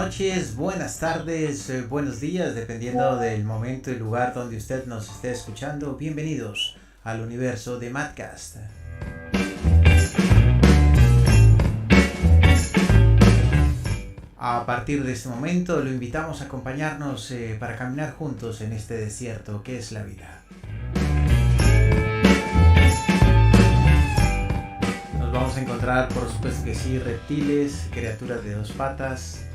noches, buenas tardes, buenos días, dependiendo del momento y lugar donde usted nos esté escuchando. Bienvenidos al universo de Madcast. A partir de este momento lo invitamos a acompañarnos para caminar juntos en este desierto que es la vida. Nos vamos a encontrar, por supuesto que sí, reptiles, criaturas de dos patas,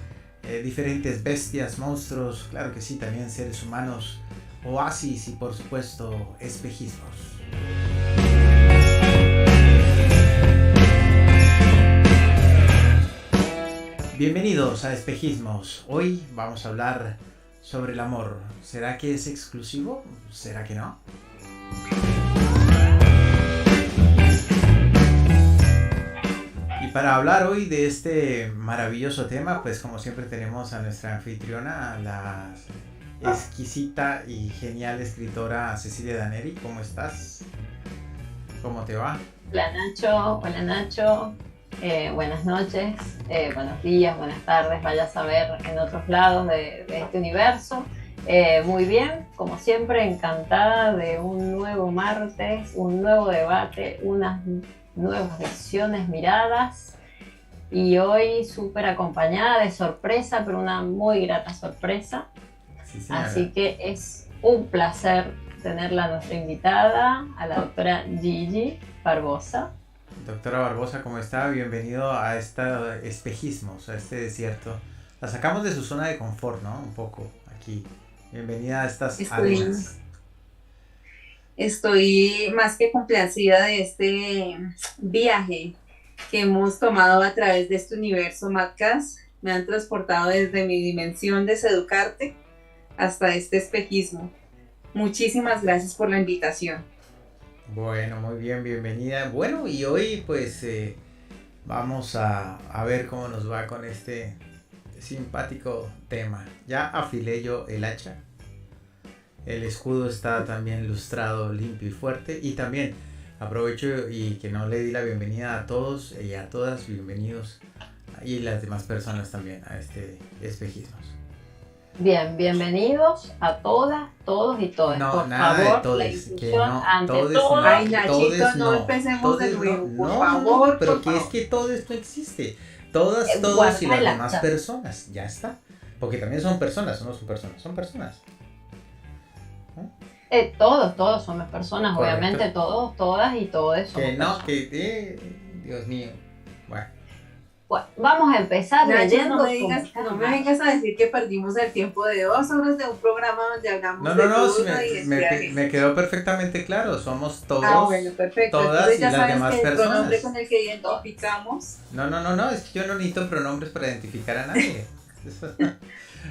diferentes bestias, monstruos, claro que sí, también seres humanos, oasis y por supuesto espejismos. Bienvenidos a Espejismos. Hoy vamos a hablar sobre el amor. ¿Será que es exclusivo? ¿Será que no? Y para hablar hoy de este maravilloso tema, pues como siempre tenemos a nuestra anfitriona, la exquisita y genial escritora Cecilia Daneri. ¿Cómo estás? ¿Cómo te va? Hola Nacho. Buenas noches, buenos días, buenas tardes, vaya a saber en otros lados de este universo. Muy bien, como siempre, encantada de un nuevo martes, un nuevo debate, unas nuevas visiones, miradas, y hoy súper acompañada de sorpresa, pero una muy grata sorpresa. Sí, así que es un placer tenerla nuestra invitada, a la doctora Gigi Barbosa. Doctora Barbosa, ¿cómo está? Bienvenido a Espejismos, a este desierto. La sacamos de su zona de confort, ¿no? Un poco, aquí. Bienvenida a estas arenas. Estoy más que complacida de este viaje que hemos tomado a través de este universo Madcast. Me han transportado desde mi dimensión de Seducarte hasta este espejismo. Muchísimas gracias por la invitación. Bueno, muy bien, bienvenida. Bueno, y hoy pues vamos a ver cómo nos va con este simpático tema. Ya afilé yo el hacha. El escudo está también lustrado, limpio y fuerte. Y también aprovecho y que no le di la bienvenida a todos y a todas, bienvenidos. Y las demás personas también a este Espejismos. Bien, bienvenidos a todas, todos y todas. No, por nada favor, de todes, la inclusión no, ante todes todo. no, Ay, Nachito, todes no empecemos de nuevo, por favor. Pero por que favor. es que todo esto existe. Todas, todos guarda y las el demás acta. personas, ya está. Porque también son personas, no son personas, son personas. Todos somos personas, Correcto. obviamente, todos, todas y todos somos Que no, personas. Dios mío. Bueno, Bueno, vamos a empezar Nacho, leyendo. no me vengas a decir que perdimos el tiempo de 2 horas de un programa donde hablamos de no, todo sí y me quedó perfectamente claro. Somos todos, bueno, perfecto. todas Entonces y ya las sabes demás que el pronombre personas. con el que identificamos. No, es que yo no necesito pronombres para identificar a nadie.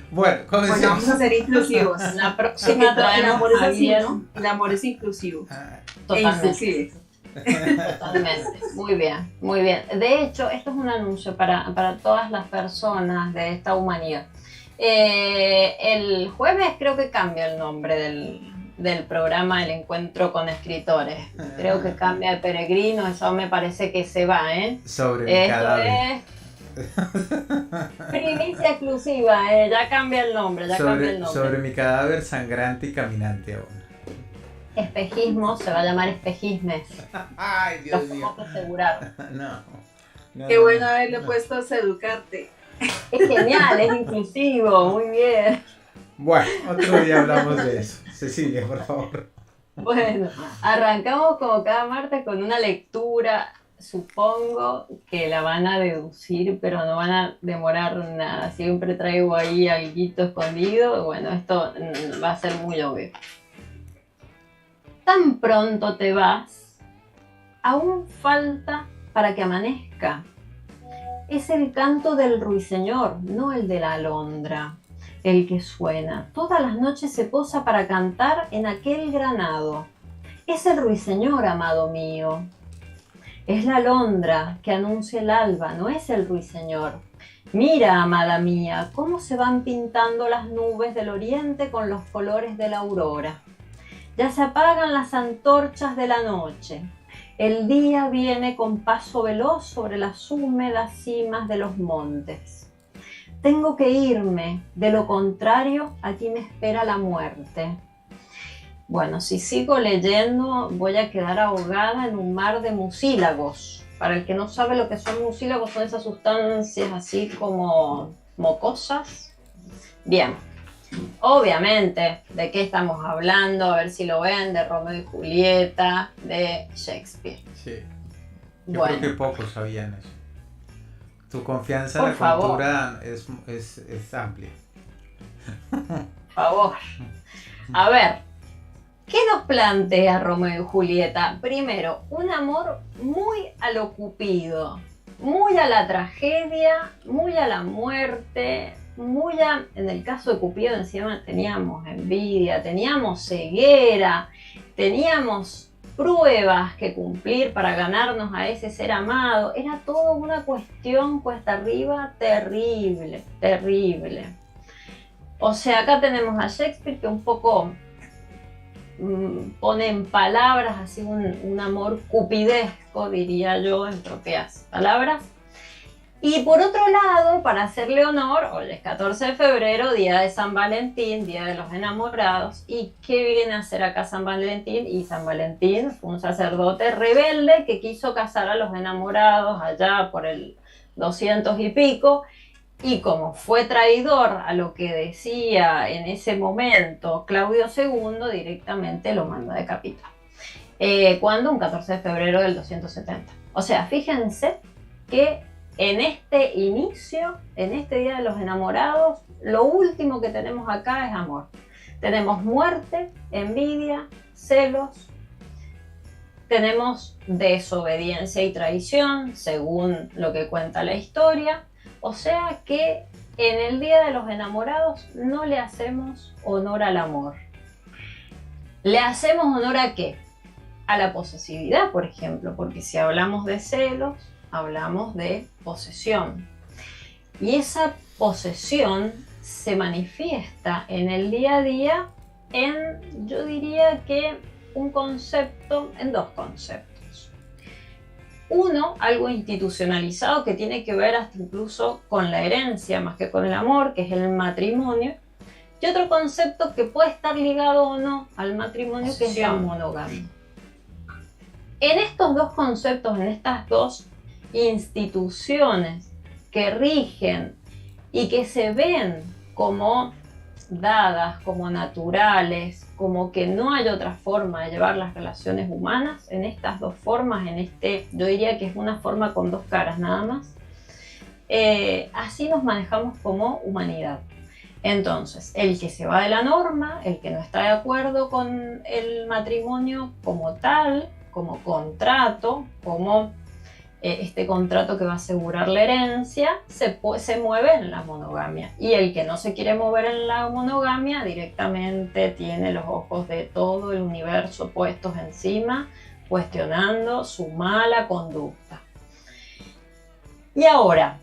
Bueno, Bueno, comencemos. vamos a ser inclusivos. La Porque próxima el traemos amor es a así, alguien. ¿no? El amor es inclusivo. Ah, E Totalmente. inclusive. Totalmente, muy bien, muy bien. De hecho, esto es un anuncio para todas las personas de esta humanidad. El jueves creo que cambia el nombre del programa El Encuentro con Escritores. Creo que cambia de peregrino, eso me parece que se va, ¿eh? sobre mi Esto cadáver. es primicia exclusiva, ya cambia el nombre, Sobre mi cadáver sangrante y caminante aún. Espejismo se va a llamar espejismes. Ay, Lo Dios mío. podemos asegurar. No. Qué bueno haberle puesto Seducarte. Es genial, es inclusivo, muy bien. Bueno, otro día hablamos de eso. Cecilia, por favor. Bueno, arrancamos como cada martes con una lectura. Supongo que la van a deducir, pero no van a demorar nada. Siempre traigo ahí alguito escondido. Bueno, esto va a ser muy obvio. Tan pronto te vas, aún falta para que amanezca. Es el canto del ruiseñor, no el de la alondra, el que suena. Todas las noches se posa para cantar en aquel granado. Es el ruiseñor, amado mío. Es la alondra que anuncia el alba, no es el ruiseñor. Mira, amada mía, cómo se van pintando las nubes del oriente con los colores de la aurora. Ya se apagan las antorchas de la noche. El día viene con paso veloz sobre las húmedas cimas de los montes. tengo que irme, de lo contrario, aquí me espera la muerte. Bueno, si sigo leyendo, voy a quedar ahogada en un mar de mucílagos. Para el que no sabe lo que son mucílagos, son esas sustancias así como mocosas. Bien, obviamente, ¿de qué estamos hablando? A ver si lo ven, de Romeo y Julieta, de Shakespeare. Sí. Yo Bueno, creo que pocos sabían eso. Tu confianza en por la favor, cultura es amplia. por favor. A ver, ¿qué nos plantea Romeo y Julieta? Primero, un amor muy a lo Cupido, muy a la tragedia, muy a la muerte, muy a... En el caso de Cupido encima teníamos envidia, teníamos ceguera, teníamos pruebas que cumplir para ganarnos a ese ser amado. Era todo una cuestión cuesta arriba terrible, terrible. O sea, acá tenemos a Shakespeare que un poco pone en palabras así un amor cupidesco, diría yo, en propias palabras. Y por otro lado, para hacerle honor, hoy es 14 de febrero, día de San Valentín, día de los enamorados. ¿Y qué viene a hacer acá San Valentín? Y San Valentín fue un sacerdote rebelde que quiso casar a los enamorados allá por el 200 y pico. Y como fue traidor a lo que decía en ese momento Claudio II, directamente lo mandó a decapitar. ¿Cuándo? Un 14 de febrero del 270. O sea, fíjense que en este inicio, en este Día de los Enamorados, lo último que tenemos acá es amor. Tenemos muerte, envidia, celos, tenemos desobediencia y traición, según lo que cuenta la historia. O sea que en el Día de los Enamorados no le hacemos honor al amor. ¿Le hacemos honor a qué? A la posesividad, por ejemplo, porque si hablamos de celos, hablamos de posesión. Y esa posesión se manifiesta en el día a día en, yo diría que en dos conceptos. Uno, algo institucionalizado que tiene que ver hasta incluso con la herencia más que con el amor, que es el matrimonio. Y otro concepto que puede estar ligado o no al matrimonio, que es la monogamia. En estos dos conceptos, en estas dos instituciones que rigen y que se ven como dadas, como naturales, como que no hay otra forma de llevar las relaciones humanas, en estas dos formas, yo diría que es una forma con dos caras nada más, así nos manejamos como humanidad. Entonces, el que se va de la norma, el que no está de acuerdo con el matrimonio como tal, como contrato, como este contrato que va a asegurar la herencia, se mueve en la monogamia. Y el que no se quiere mover en la monogamia directamente tiene los ojos de todo el universo puestos encima, cuestionando su mala conducta. Y ahora,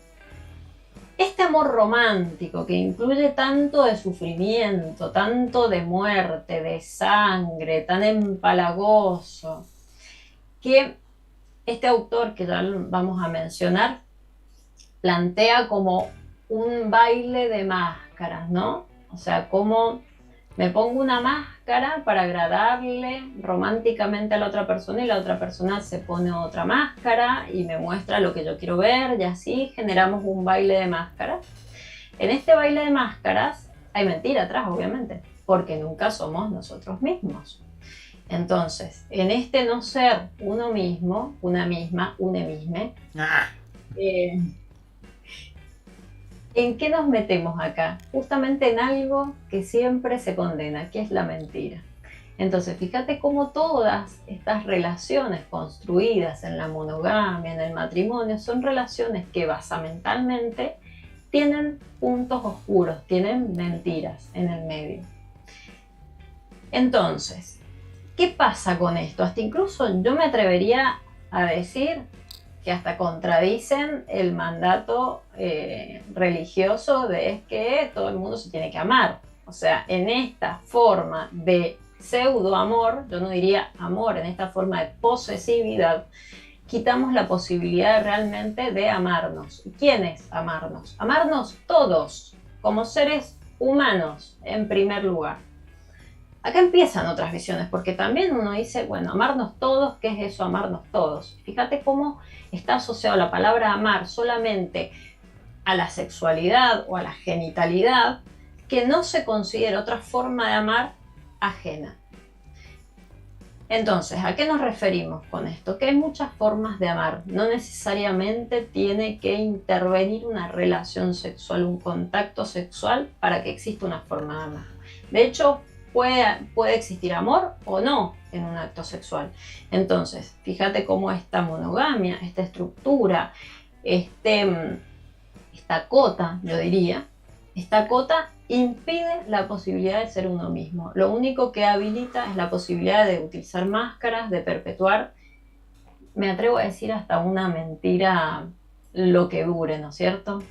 este amor romántico que incluye tanto de sufrimiento, tanto de muerte, de sangre, tan empalagoso, que este autor, que ya vamos a mencionar, plantea como un baile de máscaras, ¿no? O sea, como me pongo una máscara para agradarle románticamente a la otra persona y la otra persona se pone otra máscara y me muestra lo que yo quiero ver y así generamos un baile de máscaras. En este baile de máscaras hay mentira atrás, obviamente, porque nunca somos nosotros mismos. Entonces, en este no ser uno mismo, una misma, une misme, ¿en qué nos metemos acá? Justamente en algo que siempre se condena, que es la mentira. Entonces, fíjate cómo todas estas relaciones construidas en la monogamia, en el matrimonio, son relaciones que basamentalmente tienen puntos oscuros, tienen mentiras en el medio. Entonces, ¿qué pasa con esto? Hasta incluso yo me atrevería a decir que hasta contradicen el mandato religioso de que todo el mundo se tiene que amar. O sea, en esta forma de pseudo amor, yo no diría amor, en esta forma de posesividad, quitamos la posibilidad realmente de amarnos. ¿Quién es amarnos? Amarnos todos, como seres humanos, en primer lugar. Acá empiezan otras visiones, porque también uno dice, bueno, amarnos todos, ¿qué es eso, amarnos todos? Fíjate cómo está asociado la palabra amar solamente a la sexualidad o a la genitalidad, que no se considera otra forma de amar ajena. Entonces, ¿a qué nos referimos con esto? Que hay muchas formas de amar. No necesariamente tiene que intervenir una relación sexual, un contacto sexual para que exista una forma de amar. De hecho, puede existir amor o no en un acto sexual. Entonces, fíjate cómo esta monogamia, esta estructura, esta cota, yo diría, esta cota impide la posibilidad de ser uno mismo. Lo único que habilita es la posibilidad de utilizar máscaras, de perpetuar, me atrevo a decir, hasta una mentira lo que dure, ¿no es cierto?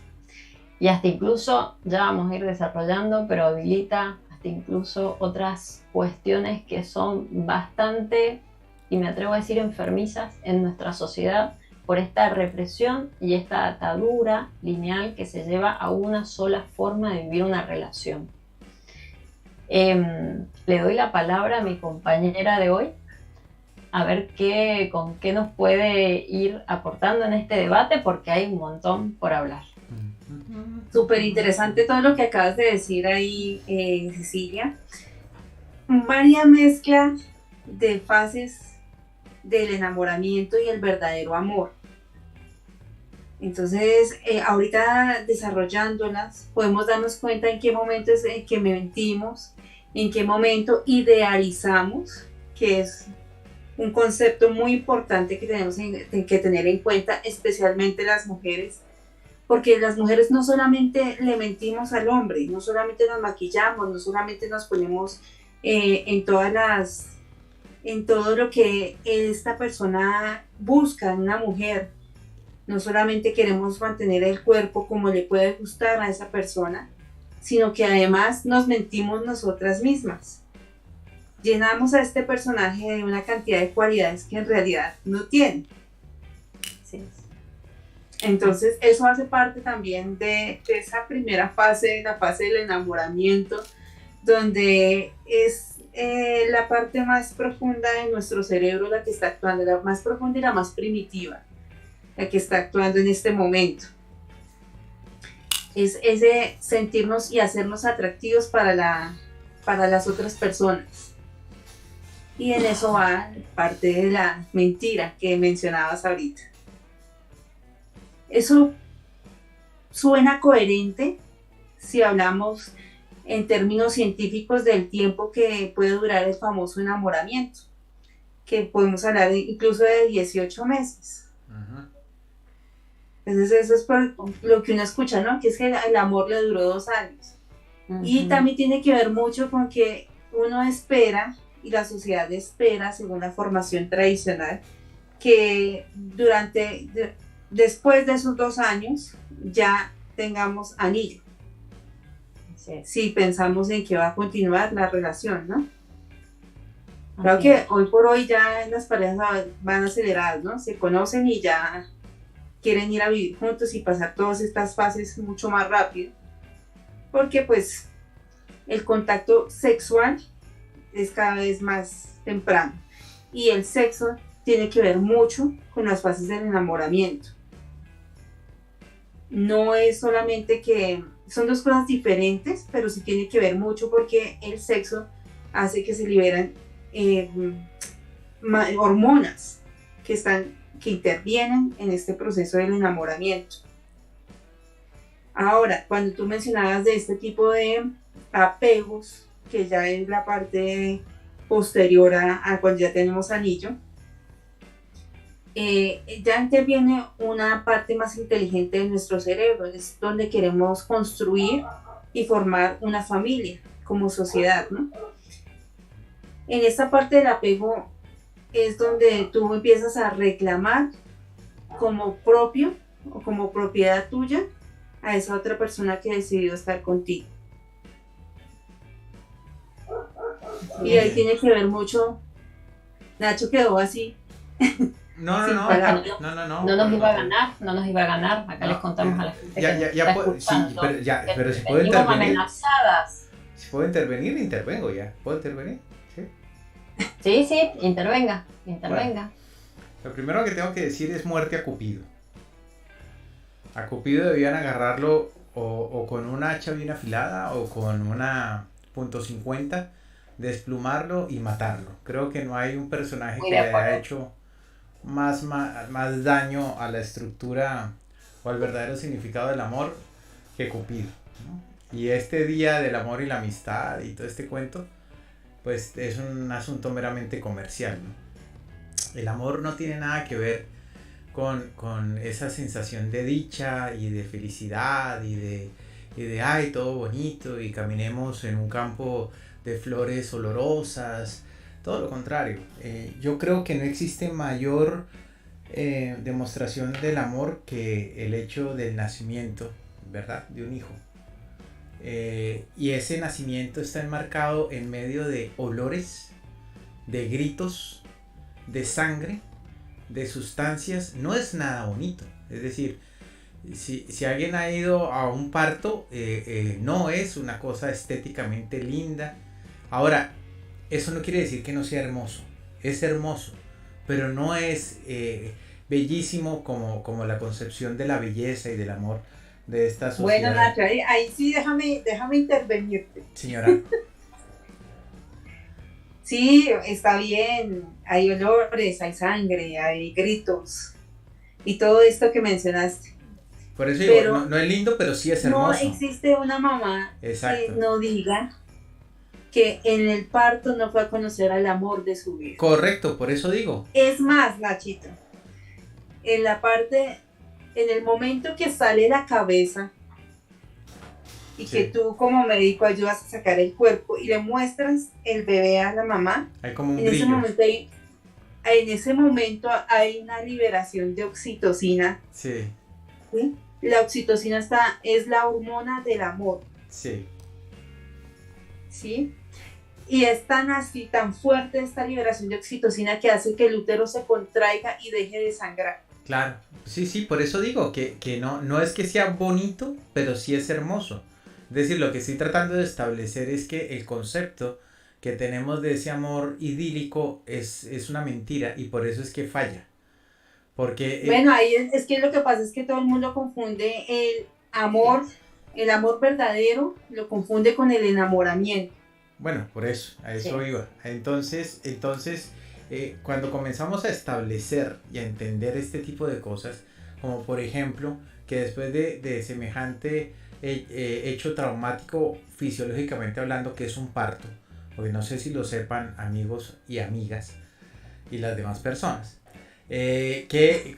Y hasta incluso, ya vamos a ir desarrollando, pero habilita hasta incluso otras cuestiones que son bastante, y me atrevo a decir, enfermizas en nuestra sociedad, por esta represión y esta atadura lineal que se lleva a una sola forma de vivir una relación. Le doy la palabra a mi compañera de hoy, a ver con qué nos puede ir aportando en este debate, porque hay un montón por hablar. Súper interesante todo lo que acabas de decir ahí, Cecilia. Varia mezcla de fases del enamoramiento y el verdadero amor. Entonces, ahorita desarrollándolas, podemos darnos cuenta en qué momento es en que mentimos, en qué momento idealizamos, que es un concepto muy importante que tenemos que tener en cuenta, especialmente las mujeres, porque las mujeres no solamente le mentimos al hombre, no solamente nos maquillamos, no solamente nos ponemos en todo lo que esta persona busca en una mujer. No solamente queremos mantener el cuerpo como le puede gustar a esa persona, sino que además nos mentimos nosotras mismas. Llenamos a este personaje de una cantidad de cualidades que en realidad no tiene. Sí. Entonces, eso hace parte también de esa primera fase, la fase del enamoramiento, donde es la parte más profunda de nuestro cerebro la que está actuando, la más profunda y la más primitiva, la que está actuando en este momento. Es ese sentirnos y hacernos atractivos para las otras personas. Y en eso va parte de la mentira que mencionabas ahorita. Eso suena coherente si hablamos en términos científicos del tiempo que puede durar el famoso enamoramiento, que podemos hablar incluso de 18 meses. Uh-huh. Entonces eso es por lo que uno escucha, ¿no? Que es que el amor le duró 2 años. Uh-huh. Y también tiene que ver mucho con que uno espera, y la sociedad espera, según la formación tradicional, que después de esos 2 años ya tengamos anillo. Sí. Si pensamos en que va a continuar la relación, ¿no? Creo que hoy por hoy ya las parejas van aceleradas, ¿no? Se conocen y ya quieren ir a vivir juntos y pasar todas estas fases mucho más rápido, porque pues el contacto sexual es cada vez más temprano y el sexo tiene que ver mucho con las fases del enamoramiento. No es solamente que son 2 cosas diferentes, pero sí tiene que ver mucho porque el sexo hace que se liberan hormonas que intervienen en este proceso del enamoramiento. Ahora, cuando tú mencionabas de este tipo de apegos, que ya es la parte posterior a cuando ya tenemos anillo, ya interviene una parte más inteligente de nuestro cerebro, es donde queremos construir y formar una familia como sociedad, ¿no? En esta parte del apego es donde tú empiezas a reclamar como propio o como propiedad tuya a esa otra persona que decidió estar contigo. Y ahí tiene que ver mucho. Nacho quedó así. No, sin no, palabras. No nos iba a ganar, no nos iba a ganar. Acá les contamos a la gente ya, que ya, nos ya, está sí, escuchando, que pero si puedo venimos intervenir, amenazadas. si puedo intervenir, intervengo ya. ¿Puedo intervenir? Sí. Sí, intervenga. Bueno, lo primero que tengo que decir es muerte a Cupido. A Cupido debían agarrarlo o con una hacha bien afilada o con una .50, desplumarlo y matarlo. Creo que no hay un personaje Muy que de le haya acuerdo. hecho más daño a la estructura o al verdadero significado del amor que Cupido, ¿no? Y este día del amor y la amistad y todo este cuento, pues es un asunto meramente comercial, ¿no? El amor no tiene nada que ver con esa sensación de dicha y de felicidad y de ay, todo bonito y caminemos en un campo de flores olorosas. Todo lo contrario. Yo creo que no existe mayor demostración del amor que el hecho del nacimiento, ¿verdad? De un hijo. Y ese nacimiento está enmarcado en medio de olores, de gritos, de sangre, de sustancias. No es nada bonito. Es decir, si alguien ha ido a un parto, no es una cosa estéticamente linda. Ahora, eso no quiere decir que no sea hermoso. Es hermoso, pero no es bellísimo como la concepción de la belleza y del amor de esta Bueno, sociedad. Nacho, ahí sí déjame intervenirte. Señora, Sí, está bien, hay olores, hay sangre, hay gritos y todo esto que mencionaste, por eso digo, no, pero no es lindo, pero sí es no hermoso. existe una mamá que Exacto. no diga que en el parto no fue a conocer al amor de su vida. Correcto, por eso digo. Es más, Nachito, en la parte, en el momento que sale la cabeza y Sí. que tú como médico ayudas a sacar el cuerpo y le muestras el bebé a la mamá, Hay como un en ese brillo. momento hay una liberación de oxitocina. Sí, ¿Sí? La oxitocina es la hormona del amor, sí. ¿sí? Y es tan así, tan fuerte esta liberación de oxitocina que hace que el útero se contraiga y deje de sangrar. Claro. Sí, por eso digo que no es que sea bonito, pero sí es hermoso. Es decir, lo que estoy tratando de establecer es que el concepto que tenemos de ese amor idílico es una mentira y por eso es que falla. Porque, Bueno, ahí es que lo que pasa es que todo el mundo confunde el amor verdadero, lo confunde con el enamoramiento. bueno, por eso, a eso Sí. iba. Entonces cuando comenzamos a establecer y a entender este tipo de cosas, como por ejemplo, que después de semejante hecho traumático fisiológicamente hablando, que es un parto, porque no sé si lo sepan amigos y amigas y las demás personas, que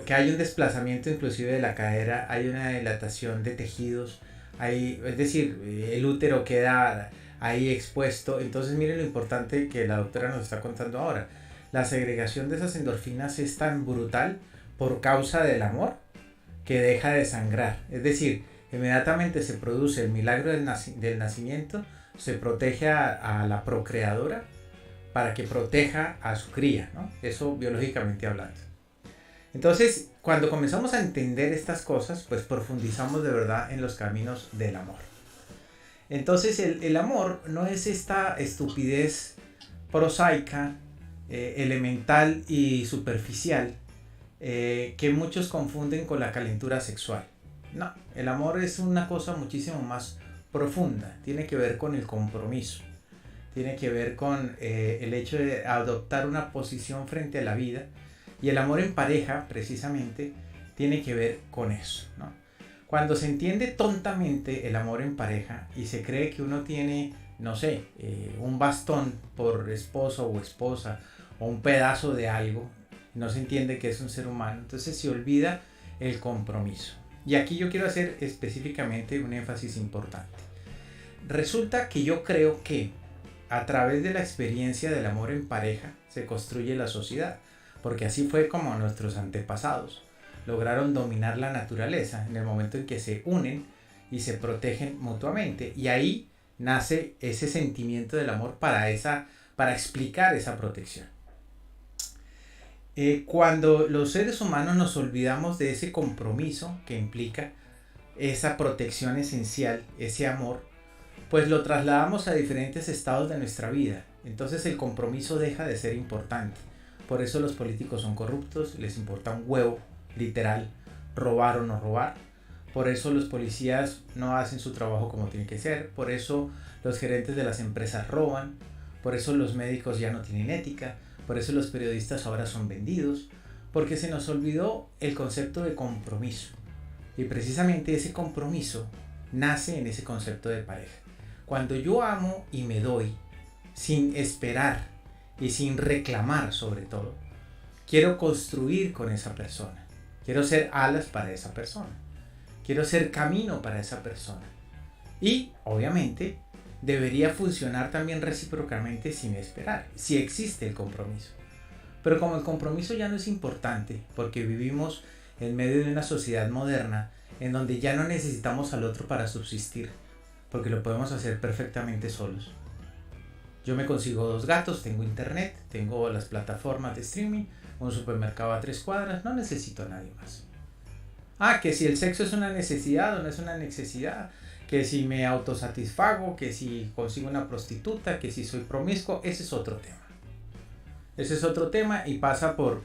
hay un desplazamiento inclusive de la cadera, hay una dilatación de tejidos, es decir, el útero queda ahí expuesto. Entonces miren lo importante que la doctora nos está contando ahora. La segregación de esas endorfinas es tan brutal por causa del amor que deja de sangrar. Es decir, inmediatamente se produce el milagro del nacimiento, se protege a la procreadora para que proteja a su cría, ¿no? Eso biológicamente hablando. Entonces, cuando comenzamos a entender estas cosas, pues profundizamos de verdad en los caminos del amor. Entonces, el amor no es esta estupidez prosaica, elemental y superficial que muchos confunden con la calentura sexual. No, el amor es una cosa muchísimo más profunda, tiene que ver con el compromiso, tiene que ver con el hecho de adoptar una posición frente a la vida, y el amor en pareja precisamente tiene que ver con eso, ¿no? Cuando se entiende tontamente el amor en pareja y se cree que uno tiene, no sé, un bastón por esposo o esposa o un pedazo de algo, no se entiende que es un ser humano, entonces se olvida el compromiso. Y aquí yo quiero hacer específicamente un énfasis importante. Resulta que yo creo que a través de la experiencia del amor en pareja se construye la sociedad, porque así fue como nuestros antepasados lograron dominar la naturaleza en el momento en que se unen y se protegen mutuamente, y ahí nace ese sentimiento del amor para explicar esa protección. Cuando los seres humanos nos olvidamos de ese compromiso que implica esa protección esencial, ese amor, pues lo trasladamos a diferentes estados de nuestra vida. Entonces el compromiso deja de ser importante. Por eso los políticos son corruptos, les importa un huevo, literal, robar o no robar. Por eso los policías no hacen su trabajo como tiene que ser. Por eso los gerentes de las empresas roban. Por eso los médicos ya no tienen ética. Por eso los periodistas ahora son vendidos. Porque se nos olvidó el concepto de compromiso. Y precisamente ese compromiso nace en ese concepto de pareja. Cuando yo amo y me doy, sin esperar y sin reclamar sobre todo, quiero construir con esa persona. Quiero ser alas para esa persona. Quiero ser camino para esa persona. Y, obviamente, debería funcionar también recíprocamente sin esperar, si existe el compromiso. Pero como el compromiso ya no es importante, porque vivimos en medio de una sociedad moderna en donde ya no necesitamos al otro para subsistir, porque lo podemos hacer perfectamente solos. Yo me consigo 2 gatos, tengo internet, tengo las plataformas de streaming, un supermercado a 3 cuadras, no necesito a nadie más. Que si el sexo es una necesidad o no es una necesidad, que si me autosatisfago, que si consigo una prostituta, que si soy promiscuo, ese es otro tema. Ese es otro tema y pasa por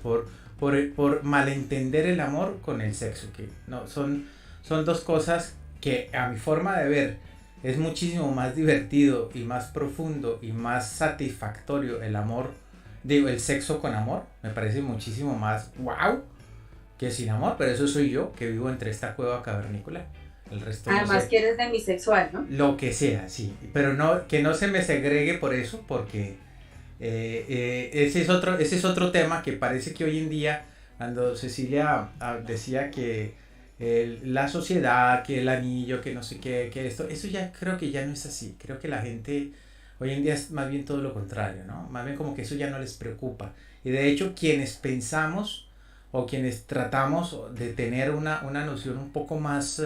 malentender el amor con el sexo, que no, son 2 cosas que a mi forma de ver es muchísimo más divertido y más profundo y más satisfactorio el sexo con amor, me parece muchísimo más wow que sin amor, pero eso soy yo que vivo entre esta cueva cavernícola. El resto además no sé, que eres demisexual, ¿no? Lo que sea, sí, pero no, que no se me segregue por eso, porque ese es otro tema que parece que hoy en día, cuando Cecilia decía que la sociedad, que el anillo, que no sé qué, que eso ya creo que ya no es así. Creo que la gente hoy en día es más bien todo lo contrario, ¿no? Más bien como que eso ya no les preocupa. Y de hecho quienes pensamos o quienes tratamos de tener una noción un poco más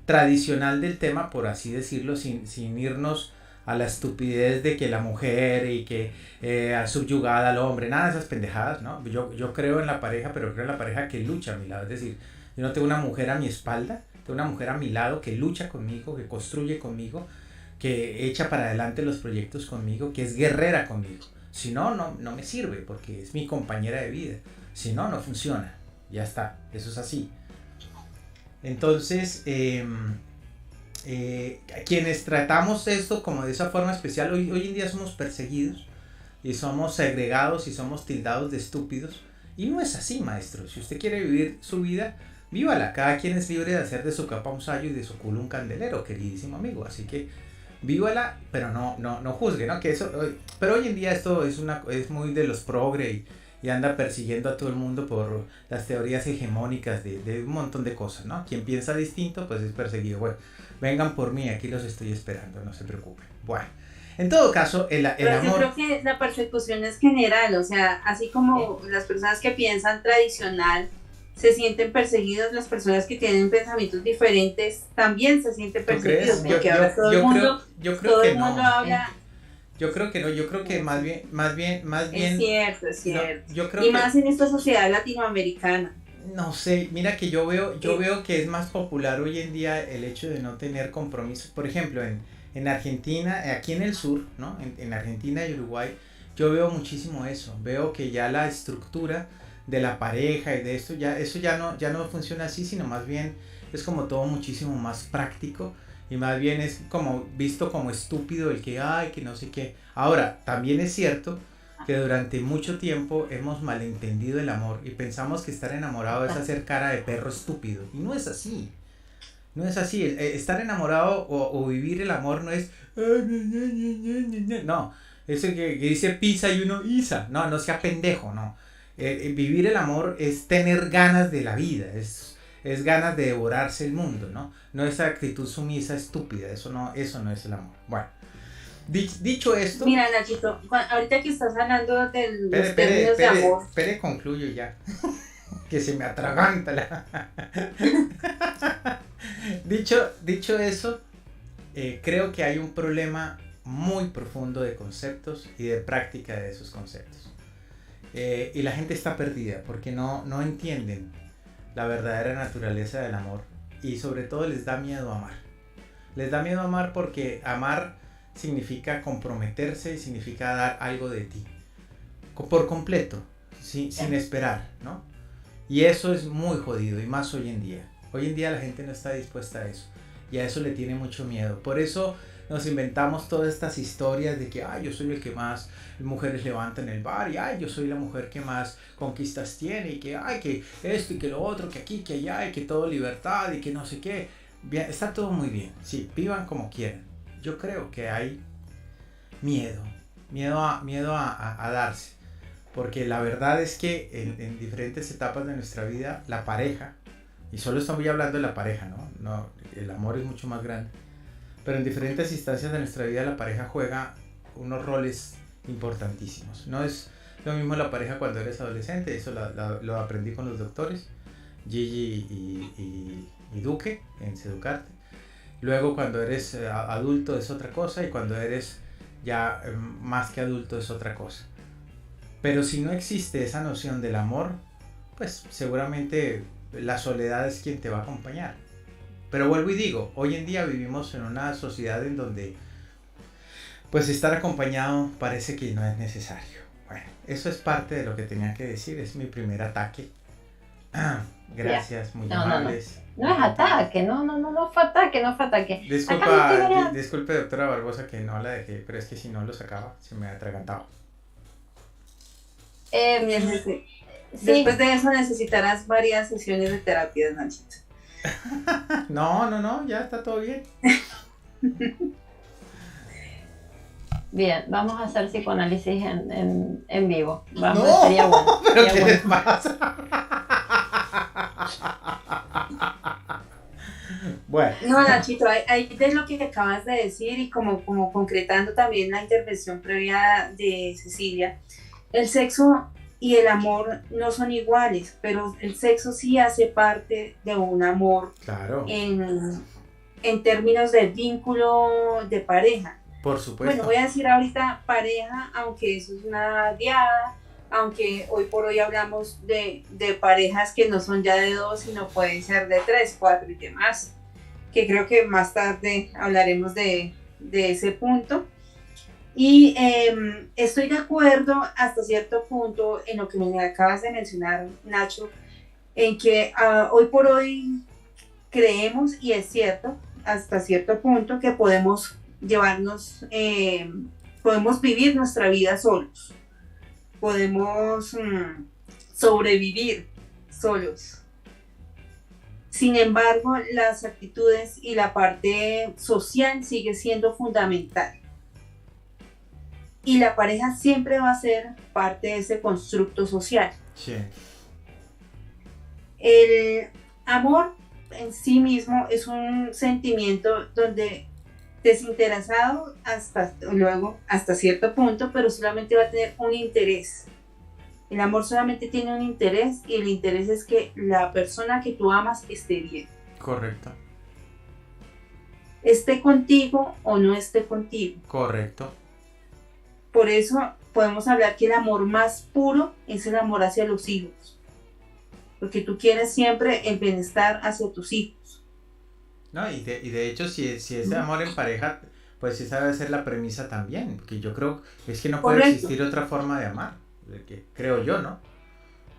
tradicional del tema, por así decirlo, sin irnos a la estupidez de que la mujer y que subyugada al hombre, nada de esas pendejadas, ¿no? Yo creo en la pareja, pero creo en la pareja que lucha a mi lado. Es decir, yo no tengo una mujer a mi espalda, tengo una mujer a mi lado que lucha conmigo, que construye conmigo, que echa para adelante los proyectos conmigo, que es guerrera conmigo. Si no, no me sirve porque es mi compañera de vida. Si no, no funciona. Ya está, eso es así. Entonces, quienes tratamos esto como de esa forma especial, hoy en día somos perseguidos y somos segregados y somos tildados de estúpidos, y no es así, maestro. Si usted quiere vivir su vida, vívala. Cada quien es libre de hacer de su capa un sayo y de su culo un candelero, queridísimo amigo, así que vívala, pero no juzgue, ¿no? Que eso, pero hoy en día esto es muy de los progre y anda persiguiendo a todo el mundo por las teorías hegemónicas de un montón de cosas, ¿no? Quien piensa distinto, pues es perseguido. Bueno, vengan por mí, aquí los estoy esperando, no se preocupen. Bueno, en todo caso, el amor... Yo creo que la persecución es general, o sea, así como las personas que piensan tradicional se sienten perseguidos, las personas que tienen pensamientos diferentes también se sienten perseguidos, porque ahora todo el mundo habla... Yo creo que no, yo creo que más bien... Es cierto. No, yo creo y más en esta sociedad latinoamericana. No sé, mira que yo veo que es más popular hoy en día el hecho de no tener compromisos. Por ejemplo, en Argentina, aquí en el sur, ¿no? En Argentina y Uruguay, yo veo muchísimo eso. Veo que ya la estructura de la pareja y de esto, eso ya no funciona así, sino más bien es como todo muchísimo más práctico. Y más bien es como visto como estúpido el que no sé qué. Ahora, también es cierto que durante mucho tiempo hemos malentendido el amor y pensamos que estar enamorado es hacer cara de perro estúpido. Y no es así. No es así. Estar enamorado o vivir el amor no es... No. Eso que dice pizza y uno isa. No sea pendejo, no. Vivir el amor es tener ganas de la vida. Es ganas de devorarse el mundo, ¿no? No esa actitud sumisa estúpida, eso no es el amor. Bueno, dicho esto... Mira, Nachito, ahorita que estás hablando de los términos de amor... concluyo ya, que se me atraganta la... dicho eso, creo que hay un problema muy profundo de conceptos y de práctica de esos conceptos. Y la gente está perdida porque no entienden la verdadera naturaleza del amor y sobre todo les da miedo amar. Les da miedo amar porque amar significa comprometerse y significa dar algo de ti por completo, sin esperar, ¿no? Y eso es muy jodido, y más hoy en día. Hoy en día la gente no está dispuesta a eso, y a eso le tiene mucho miedo. Por eso nos inventamos todas estas historias de que yo soy el que más mujeres levanta en el bar, y yo soy la mujer que más conquistas tiene, y que que esto y que lo otro, que aquí, que allá, y que todo libertad, y que no sé qué. Bien, está todo muy bien, sí, vivan como quieran. Yo creo que hay miedo a darse. Porque la verdad es que en diferentes etapas de nuestra vida, la pareja, y solo estamos hablando de la pareja, no, el amor es mucho más grande, pero en diferentes instancias de nuestra vida la pareja juega unos roles importantísimos. No es lo mismo la pareja cuando eres adolescente, eso lo aprendí con los doctores, Gigi y Duque, en Seducarte. Luego cuando eres adulto es otra cosa, y cuando eres ya más que adulto es otra cosa. Pero si no existe esa noción del amor, pues seguramente la soledad es quien te va a acompañar. Pero vuelvo y digo, hoy en día vivimos en una sociedad en donde pues estar acompañado parece que no es necesario. Bueno, eso es parte de lo que tenía que decir, es mi primer ataque. Gracias, muy amables. No es ataque, no fue ataque. Disculpe, doctora Barbosa, que no la dejé, pero es que si no lo sacaba, se me atragantaba. Sí. Después de eso necesitarás varias sesiones de terapia, Nachito. No, ya está todo bien. Bien, vamos a hacer psicoanálisis en vivo. Vamos, no, sería bueno. Pero ¿qué les pasa? Bueno. No, Nachito, ahí de lo que acabas de decir y como concretando también la intervención previa de Cecilia, el sexo y el amor no son iguales, pero el sexo sí hace parte de un amor. Claro. En términos de vínculo de pareja. Por supuesto. Bueno, voy a decir ahorita pareja, aunque eso es una diada, aunque hoy por hoy hablamos de parejas que no son ya de 2, sino pueden ser de 3, 4 y demás, que creo que más tarde hablaremos de ese punto. Y estoy de acuerdo hasta cierto punto en lo que me acabas de mencionar, Nacho, en que hoy por hoy creemos, y es cierto, hasta cierto punto, que podemos podemos vivir nuestra vida solos, podemos sobrevivir solos. Sin embargo, las actitudes y la parte social sigue siendo fundamental. Y la pareja siempre va a ser parte de ese constructo social. Sí. El amor en sí mismo es un sentimiento donde desinteresado hasta cierto punto, pero solamente va a tener un interés. El amor solamente tiene un interés, y el interés es que la persona que tú amas esté bien. Correcto. Esté contigo o no esté contigo. Correcto. Por eso podemos hablar que el amor más puro es el amor hacia los hijos, porque tú quieres siempre el bienestar hacia tus hijos. No, y de hecho, si es amor en pareja, pues esa debe ser la premisa también, porque yo creo que es que no puede existir otra forma de amar, creo yo, ¿no?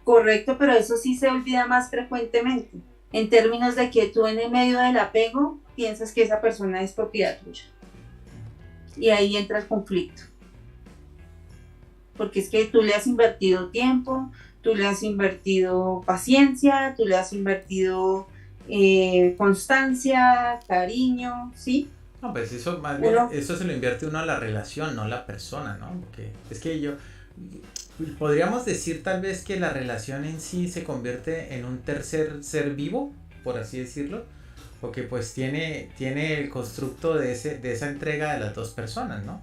Correcto, pero eso sí se olvida más frecuentemente, en términos de que tú en el medio del apego piensas que esa persona es propiedad tuya, y ahí entra el conflicto. Porque es que tú le has invertido tiempo, tú le has invertido paciencia, tú le has invertido constancia, cariño, ¿sí? No, pues eso más bien, eso se lo invierte uno a la relación, no a la persona, ¿no? Porque es que podríamos decir tal vez que la relación en sí se convierte en un tercer ser vivo, por así decirlo, porque pues tiene el constructo de esa entrega de las dos personas, ¿no?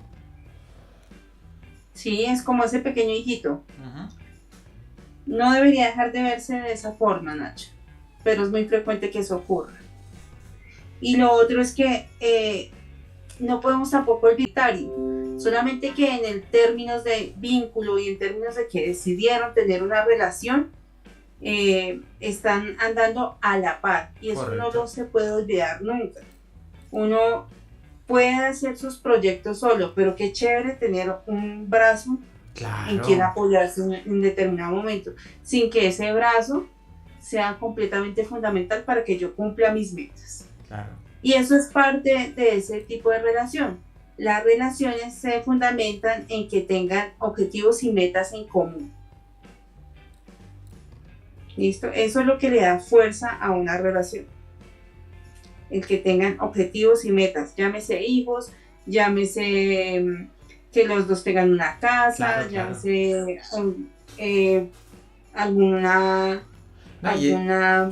Sí, es como ese pequeño hijito. Uh-huh. No debería dejar de verse de esa forma, Nacho, pero es muy frecuente que eso ocurra. Y lo otro es que no podemos tampoco olvidar, solamente que en el términos de vínculo y en términos de que decidieron tener una relación, están andando a la par, y eso no lo se puede olvidar nunca. Uno puede hacer sus proyectos solo, pero qué chévere tener un brazo en quien apoyarse en determinado momento, sin que ese brazo sea completamente fundamental para que yo cumpla mis metas. Claro. Y eso es parte de ese tipo de relación. Las relaciones se fundamentan en que tengan objetivos y metas en común. ¿Listo? Eso es lo que le da fuerza a una relación. El que tengan objetivos y metas, llámese hijos, llámese que los dos tengan una casa, llámese alguna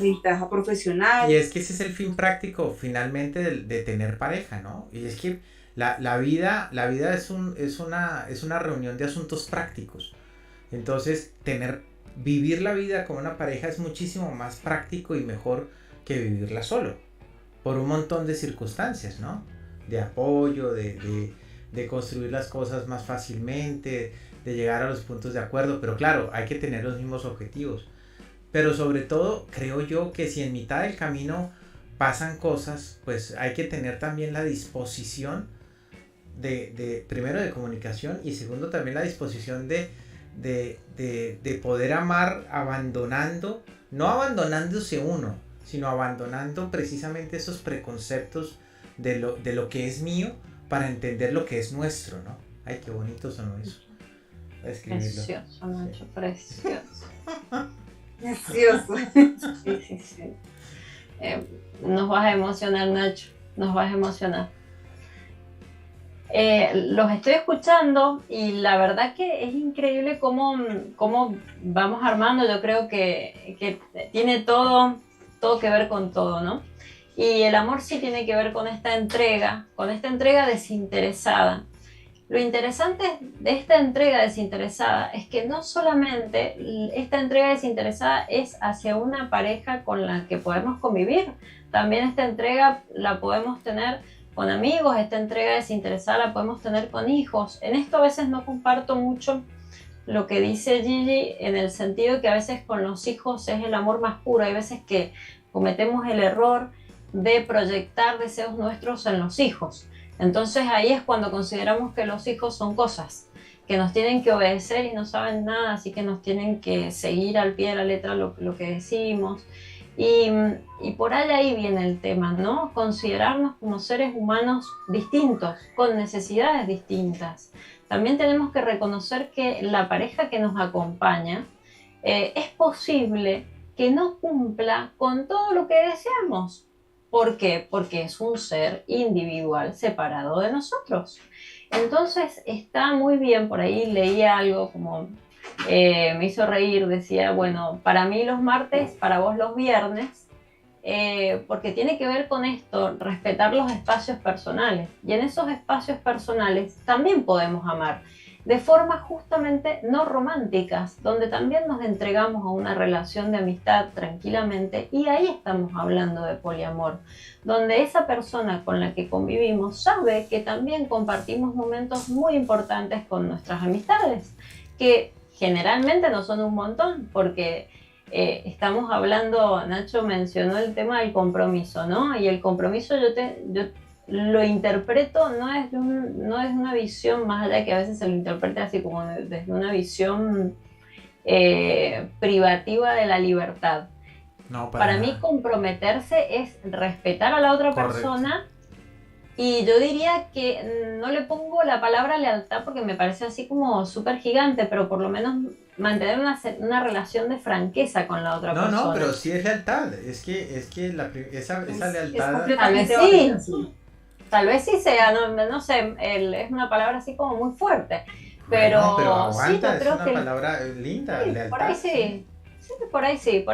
ventaja profesional. Y es que ese es el fin práctico finalmente de tener pareja, ¿no? Y es que la vida es una reunión de asuntos prácticos. Entonces, vivir la vida con una pareja es muchísimo más práctico y mejor que vivirla solo, por un montón de circunstancias, ¿no? De apoyo, de construir las cosas más fácilmente, de llegar a los puntos de acuerdo, pero claro, hay que tener los mismos objetivos. Pero sobre todo, creo yo que si en mitad del camino pasan cosas, pues hay que tener también la disposición primero de comunicación, y segundo también la disposición de poder amar no abandonándose uno, sino abandonando precisamente esos preconceptos de lo que es mío para entender lo que es nuestro, ¿no? Ay, qué bonito sonó eso. Voy a escribirlo. Precioso, Nacho, sí. Precioso. Precioso. Sí. Nos vas a emocionar, Nacho, nos vas a emocionar. Los estoy escuchando y la verdad que es increíble cómo vamos armando. Yo creo que tiene todo que ver con todo, ¿no? Y el amor sí tiene que ver con esta entrega desinteresada. Lo interesante de esta entrega desinteresada es que no solamente esta entrega desinteresada es hacia una pareja con la que podemos convivir, también esta entrega la podemos tener con amigos, esta entrega desinteresada la podemos tener con hijos. En esto a veces no comparto mucho lo que dice Gigi, en el sentido que a veces con los hijos es el amor más puro. Hay veces que cometemos el error de proyectar deseos nuestros en los hijos. Entonces ahí es cuando consideramos que los hijos son cosas que nos tienen que obedecer y no saben nada, así que nos tienen que seguir al pie de la letra lo que decimos. Y por ahí viene el tema, ¿no? Considerarnos como seres humanos distintos, con necesidades distintas. También tenemos que reconocer que la pareja que nos acompaña es posible que no cumpla con todo lo que deseamos. ¿Por qué? Porque es un ser individual separado de nosotros. Entonces está muy bien, por ahí leía algo como me hizo reír, decía, bueno, para mí los martes, para vos los viernes, porque tiene que ver con esto, respetar los espacios personales. Y en esos espacios personales también podemos amar, de formas justamente no románticas, donde también nos entregamos a una relación de amistad tranquilamente, y ahí estamos hablando de poliamor, donde esa persona con la que convivimos sabe que también compartimos momentos muy importantes con nuestras amistades, que generalmente no son un montón, porque estamos hablando, Nacho mencionó el tema del compromiso, ¿no? Y el compromiso yo lo interpreto no es una visión, más allá que a veces se lo interprete así como desde una visión privativa de la libertad. No, para mí comprometerse es respetar a la otra persona. Y yo diría que no le pongo la palabra lealtad porque me parece así como súper gigante, pero por lo menos mantener una relación de franqueza con la otra persona. No, pero sí es lealtad. Es que esa lealtad... Tal vez sí sea, no sé, es una palabra así como muy fuerte. Pero aguanta, sí, yo creo es una palabra linda, sí, lealtad. Por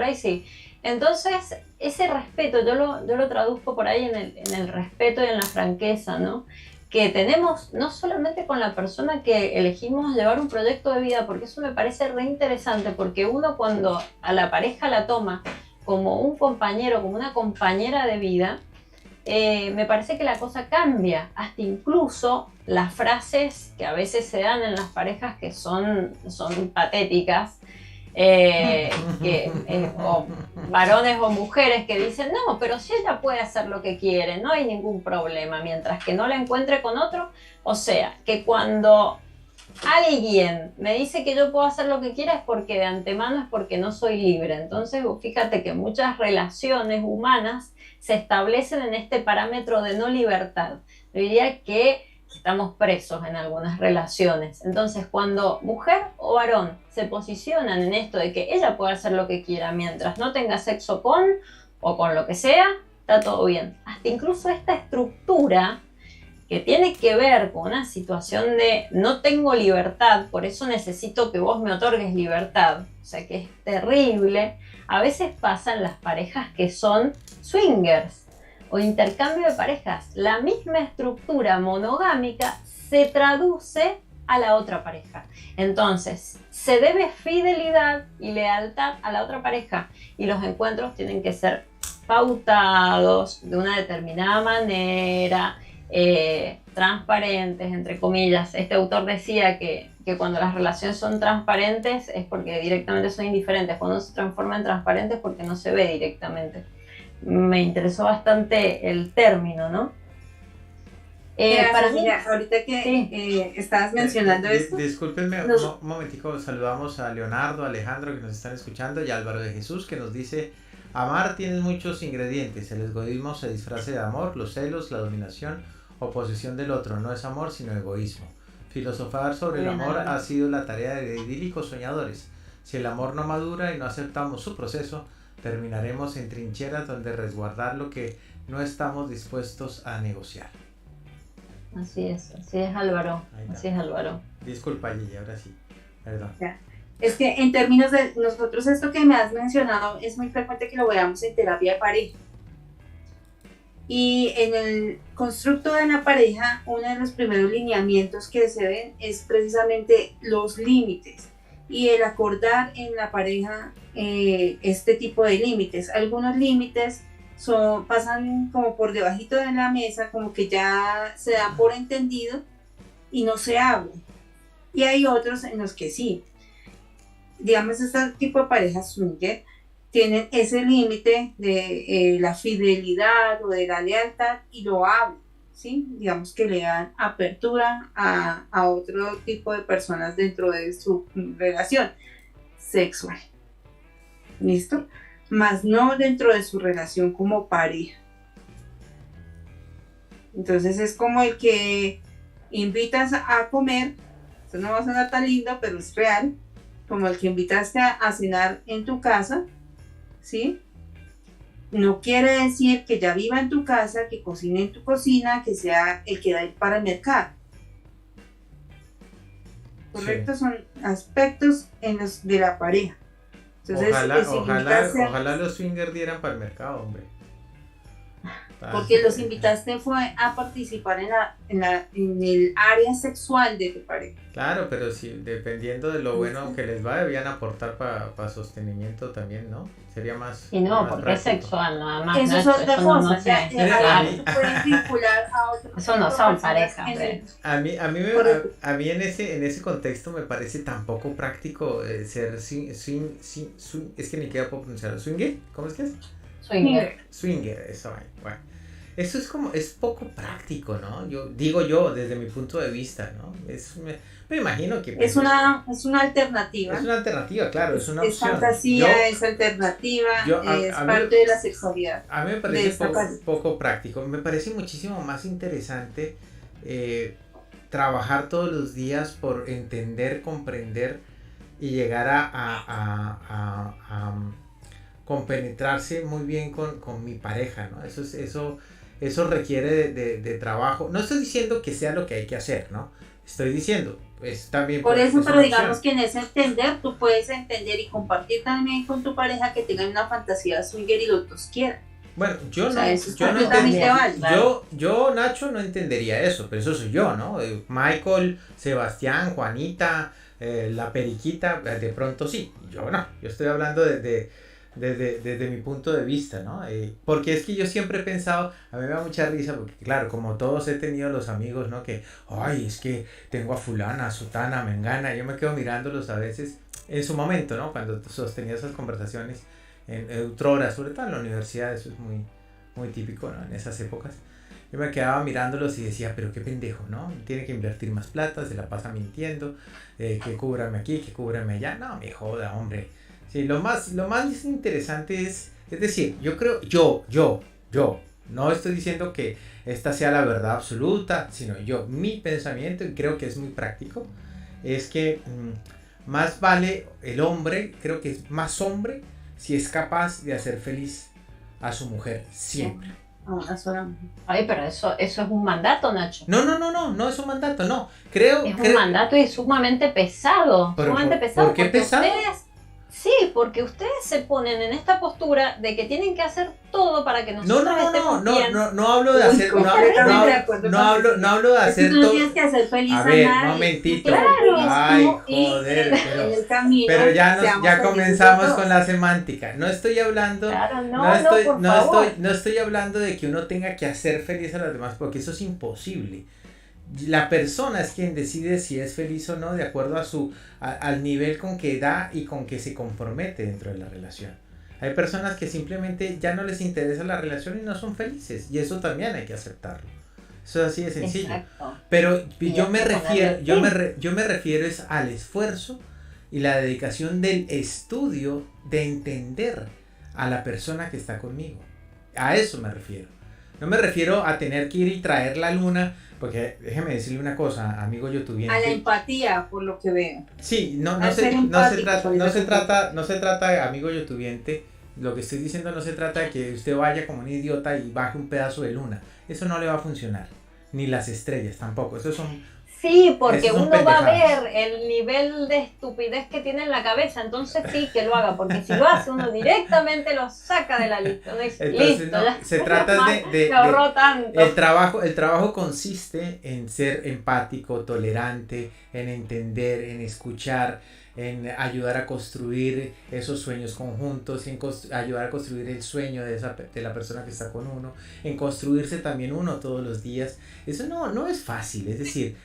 ahí sí. Entonces, ese respeto, yo lo traduzco por ahí en el respeto y en la franqueza, ¿no? Que tenemos no solamente con la persona que elegimos llevar un proyecto de vida, porque eso me parece re interesante, porque uno cuando a la pareja la toma como un compañero, como una compañera de vida, me parece que la cosa cambia, hasta incluso las frases que a veces se dan en las parejas que son patéticas, o varones o mujeres que dicen, no, pero si ella puede hacer lo que quiere, no hay ningún problema, mientras que no la encuentre con otro. O sea, que cuando alguien me dice que yo puedo hacer lo que quiera es porque de antemano es porque no soy libre. Entonces, fíjate que muchas relaciones humanas se establecen en este parámetro de no libertad. Yo diría que estamos presos en algunas relaciones. Entonces, cuando mujer o varón se posicionan en esto de que ella puede hacer lo que quiera mientras no tenga sexo con o con lo que sea, está todo bien. Hasta incluso esta estructura que tiene que ver con una situación de no tengo libertad, por eso necesito que vos me otorgues libertad, o sea que es terrible, a veces pasa en las parejas que son swingers o intercambio de parejas. La misma estructura monogámica se traduce a la otra pareja. Entonces, se debe fidelidad y lealtad a la otra pareja y los encuentros tienen que ser pautados de una determinada manera, transparentes, entre comillas. Este autor decía que cuando las relaciones son transparentes es porque directamente son indiferentes, cuando se transforman en transparentes porque no se ve directamente. Me interesó bastante el término, ¿no? Para mí, ahorita que sí, estabas mencionando esto. Discúlpenme un momentico, saludamos a Leonardo, a Alejandro que nos están escuchando y a Álvaro de Jesús que nos dice: amar tiene muchos ingredientes, el egoísmo se disfraza de amor, los celos, la dominación o posesión del otro, no es amor sino egoísmo. Filosofar sobre el amor ha sido la tarea de idílicos soñadores. Si el amor no madura y no aceptamos su proceso, terminaremos en trincheras donde resguardar lo que no estamos dispuestos a negociar. Así es Álvaro, así es Álvaro. Disculpa Gigi, ahora sí, perdón. Ya. Es que en términos de nosotros, esto que me has mencionado es muy frecuente que lo veamos en terapia de pareja. Y en el constructo de la pareja, uno de los primeros lineamientos que se ven es precisamente los límites y el acordar en la pareja este tipo de límites. Algunos límites pasan como por debajito de la mesa, como que ya se dan por entendido y no se hablan. Y hay otros en los que sí. Digamos, este tipo de parejas swinger tienen ese límite de la fidelidad o de la lealtad y lo hablan, ¿sí? Digamos que le dan apertura a otro tipo de personas dentro de su relación sexual. ¿Listo? Más no dentro de su relación como pareja. Entonces es como el que invitas a comer, esto no va a sonar tan lindo, pero es real, como el que invitaste a cenar en tu casa, ¿sí? No quiere decir que ya viva en tu casa, que cocine en tu cocina, que sea el que da ir para el mercado. ¿Correcto? Sí. Son aspectos de la pareja. Entonces, ojalá los swingers dieran para el mercado, hombre. Porque los invitaste fue a participar en el área sexual de tu pareja. Claro, pero si dependiendo de lo bueno que les va, debían aportar para sostenimiento también, ¿no? Sería más. Y no, más porque práctico. Es sexual, nada más. Eso es otra cosa. Pueden vincular a otro. Eso no son parejas. A mí en ese contexto me parece tan poco práctico ser swing, es que ni queda puedo pronunciarlo. ¿Swinger? ¿Cómo es que es? Swinger, eso. Bueno. Eso es poco práctico, ¿no? Yo desde mi punto de vista, ¿no? Me imagino que... Es una alternativa. Es una alternativa, claro, es una opción. Es fantasía, es alternativa, es parte de la sexualidad. A mí me parece poco práctico. Me parece muchísimo más interesante trabajar todos los días por entender, comprender y llegar a compenetrarse muy bien con mi pareja, ¿no? Eso requiere de trabajo. No estoy diciendo que sea lo que hay que hacer, ¿no? Estoy diciendo, pues también... Por eso, pero digamos que en ese entender, tú puedes entender y compartir también con tu pareja que tengan una fantasía swinger y los dos quieran. Bueno, yo no entendería, yo Nacho no entendería eso, pero eso soy yo, ¿no? Michael, Sebastián, Juanita, la periquita, de pronto sí. Yo no, yo estoy hablando de desde mi punto de vista, ¿no? Porque es que yo siempre he pensado, a mí me da mucha risa, porque claro, como todos he tenido los amigos, ¿no? Que, ay, es que tengo a fulana, a sutana, mengana, yo me quedo mirándolos a veces en su momento, ¿no? Cuando sostenía esas conversaciones en otrora, sobre todo en la universidad, eso es muy, muy típico, ¿no? En esas épocas. Yo me quedaba mirándolos y decía, pero qué pendejo, ¿no? Tiene que invertir más plata, se la pasa mintiendo, que cúbrame aquí, que cúbrame allá. No, me joda, hombre. Sí, lo más interesante es decir, yo creo, yo, no estoy diciendo que esta sea la verdad absoluta, sino mi pensamiento, y creo que es muy práctico, es que más vale el hombre, creo que es más hombre, si es capaz de hacer feliz a su mujer, siempre. A una sola mujer. Ay, pero eso es un mandato, Nacho. No es un mandato, no. Creo. Es un mandato y sumamente pesado. Pero, sumamente pesado. ¿por qué pesado? Porque ustedes se ponen en esta postura de que tienen que hacer todo para que nosotros estemos bien. No hablo de hacer, no hablo de hacer todo. Tú no tienes que hacer feliz a ver, nadie. momentito. Claro. Ay, joder, pero ya comenzamos con la semántica. No estoy hablando, claro, no estoy hablando de que uno tenga que hacer feliz a los demás, porque eso es imposible. La persona es quien decide si es feliz o no de acuerdo al nivel con que da y con que se compromete dentro de la relación. Hay personas que simplemente ya no les interesa la relación y no son felices, y eso también hay que aceptarlo. Eso es así de sencillo. Exacto. Pero yo me refiero es al esfuerzo y la dedicación del estudio de entender a la persona que está conmigo. A eso me refiero. No me refiero a tener que ir y traer la luna, porque déjeme decirle una cosa, amigo youtubiente. A la empatía, por lo que veo. Sí, no se trata, amigo youtubiente, lo que estoy diciendo no se trata de que usted vaya como un idiota y baje un pedazo de luna. Eso no le va a funcionar. Ni las estrellas tampoco. Esos son... Sí, porque uno va a ver el nivel de estupidez que tiene en la cabeza, entonces sí que lo haga, porque si lo hace uno directamente lo saca de la lista. Entonces, listo, no, ya. Se trata me ahorró tanto. El trabajo consiste en ser empático, tolerante, en entender, en escuchar, en ayudar a construir esos sueños conjuntos, en ayudar a construir el sueño de la persona que está con uno, en construirse también uno todos los días. Eso no es fácil, es decir,